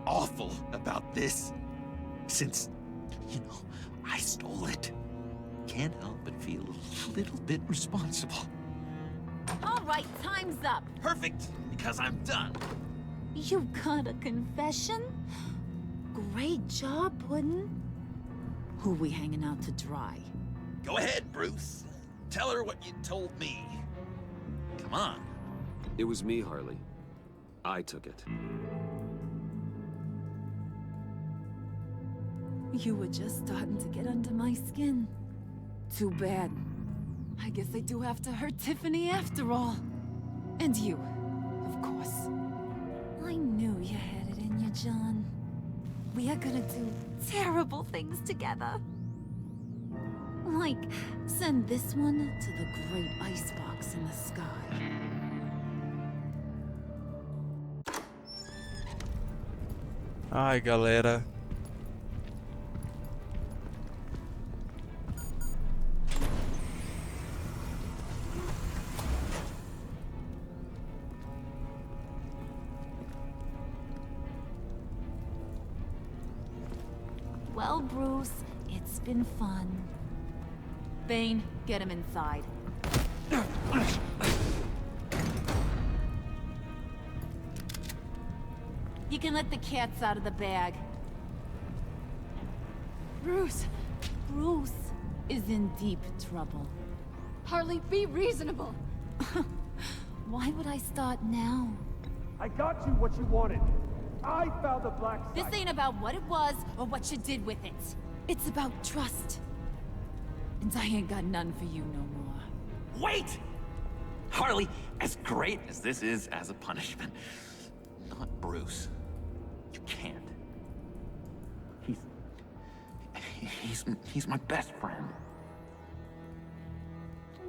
awful about this. Since, I stole it. Can't help but feel a little bit responsible. All right, time's up. Perfect, because I'm done. You got a confession? Great job, Puddin'. Who we hanging out to dry? Go ahead, Bruce. Tell her what you told me. Come on. It was me, Harley. I took it. You were just starting to get under my skin. Too bad. I guess I do have to hurt Tiffany after all. And you, of course. I knew you had it in you, John. We are gonna do terrible things together. Like, send this one to the great icebox in the sky. Ai, galera. Well, Bruce, it's been fun. Bane, get him inside. You can let the cats out of the bag. Bruce is in deep trouble. Harley, be reasonable. Why would I start now? I got you what you wanted. I found the black site. This ain't about what it was or what you did with it. It's about trust. And I ain't got none for you no more. Wait! Harley, as great as this is as a punishment, not Bruce. You can't. He's my best friend.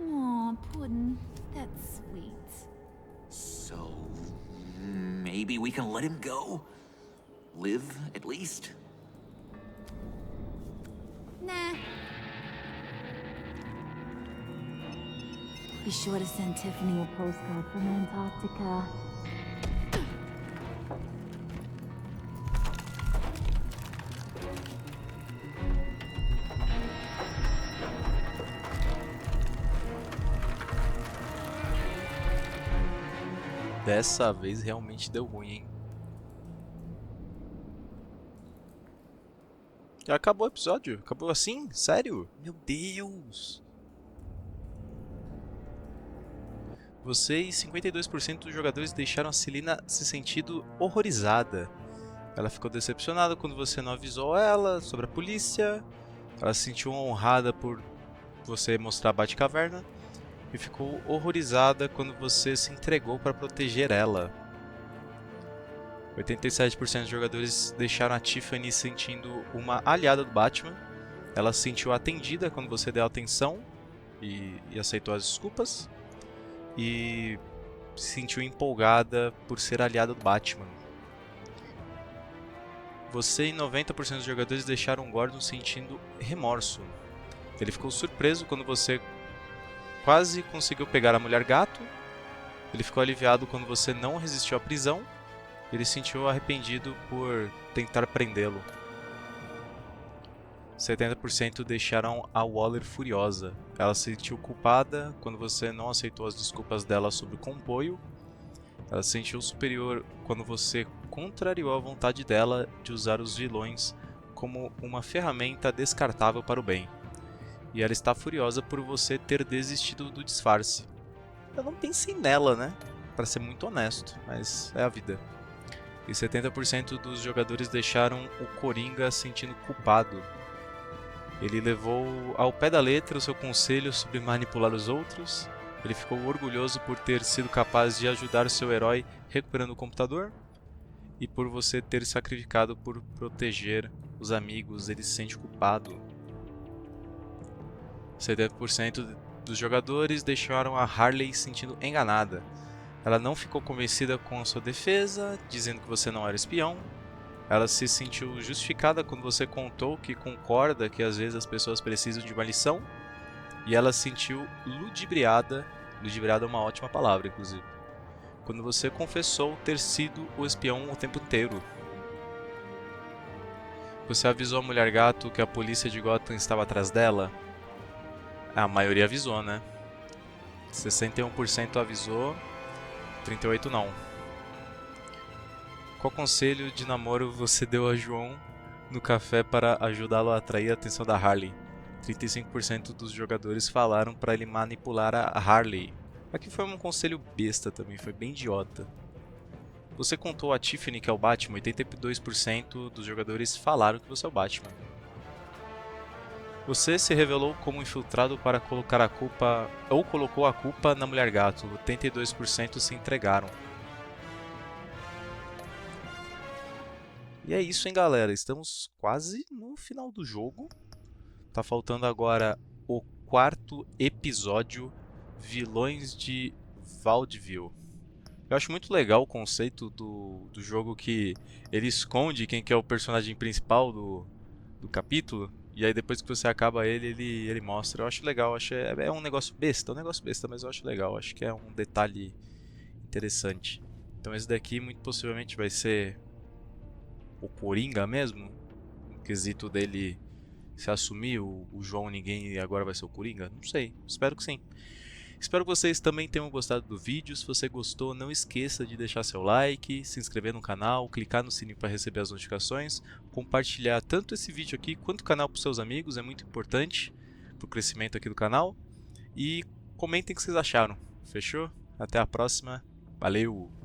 Aw, Puddin', that's sweet. So, maybe we can let him go? Live, at least? Nah. Be sure to send Tiffany a postcard from Antarctica. dessa vez realmente deu ruim, hein? Já acabou o episódio? Acabou assim? Sério? Meu Deus! Você e 52% dos jogadores deixaram a Celina se sentindo horrorizada. Ela ficou decepcionada quando você não avisou ela sobre a polícia. Ela se sentiu honrada por você mostrar a Batcaverna. E ficou horrorizada quando você se entregou para proteger ela. 87% dos jogadores deixaram a Tiffany se sentindo uma aliada do Batman. Ela se sentiu atendida quando você deu atenção e aceitou as desculpas. E se sentiu empolgada por ser aliada do Batman. Você e 90% dos jogadores deixaram o Gordon sentindo remorso. Ele ficou surpreso quando você quase conseguiu pegar a Mulher-Gato. Ele ficou aliviado quando você não resistiu à prisão. Ele se sentiu arrependido por tentar prendê-lo. 70% deixaram a Waller furiosa. Ela se sentiu culpada quando você não aceitou as desculpas dela sobre o comboio. Ela se sentiu superior quando você contrariou a vontade dela de usar os vilões como uma ferramenta descartável para o bem. E ela está furiosa por você ter desistido do disfarce. Eu não pensei nela, né? Para ser muito honesto, mas é a vida. E 70% dos jogadores deixaram o Coringa sentindo culpado. Ele levou ao pé da letra o seu conselho sobre manipular os outros. Ele ficou orgulhoso por ter sido capaz de ajudar seu herói recuperando o computador. E por você ter sacrificado por proteger os amigos, ele se sente culpado. 70% dos jogadores deixaram a Harley sentindo enganada. Ela não ficou convencida com a sua defesa, dizendo que você não era espião. Ela se sentiu justificada quando você contou que concorda que às vezes as pessoas precisam de uma lição. E ela se sentiu ludibriada. Ludibriada é uma ótima palavra, inclusive. Quando você confessou ter sido o espião o tempo inteiro. Você avisou a Mulher-Gato que a polícia de Gotham estava atrás dela? A maioria avisou, né? 61% avisou, 38% não. Qual conselho de namoro você deu a João no café para ajudá-lo a atrair a atenção da Harley? 35% dos jogadores falaram para ele manipular a Harley. Aqui foi um conselho besta também, foi bem idiota. Você contou a Tiffany que é o Batman, 82% dos jogadores falaram que você é o Batman. Você se revelou como infiltrado para colocar a culpa, ou colocou a culpa na Mulher-Gato, 82% se entregaram. E é isso, hein, galera, estamos quase no final do jogo. Tá faltando agora o 4º episódio, Vilões de Vaudeville. Eu acho muito legal o conceito do jogo, que ele esconde quem que é o personagem principal do capítulo. E aí depois que você acaba ele mostra. Eu acho legal, é um negócio besta, mas eu acho legal. Acho que é um detalhe interessante. Então esse daqui muito possivelmente vai ser o Coringa mesmo. No quesito dele se assumir, o João ninguém e agora vai ser o Coringa. Não sei, espero que sim. Espero que vocês também tenham gostado do vídeo. Se você gostou, não esqueça de deixar seu like, se inscrever no canal, clicar no sininho para receber as notificações, compartilhar tanto esse vídeo aqui quanto o canal para os seus amigos, é muito importante para o crescimento aqui do canal. E comentem o que vocês acharam. Fechou? Até a próxima. Valeu!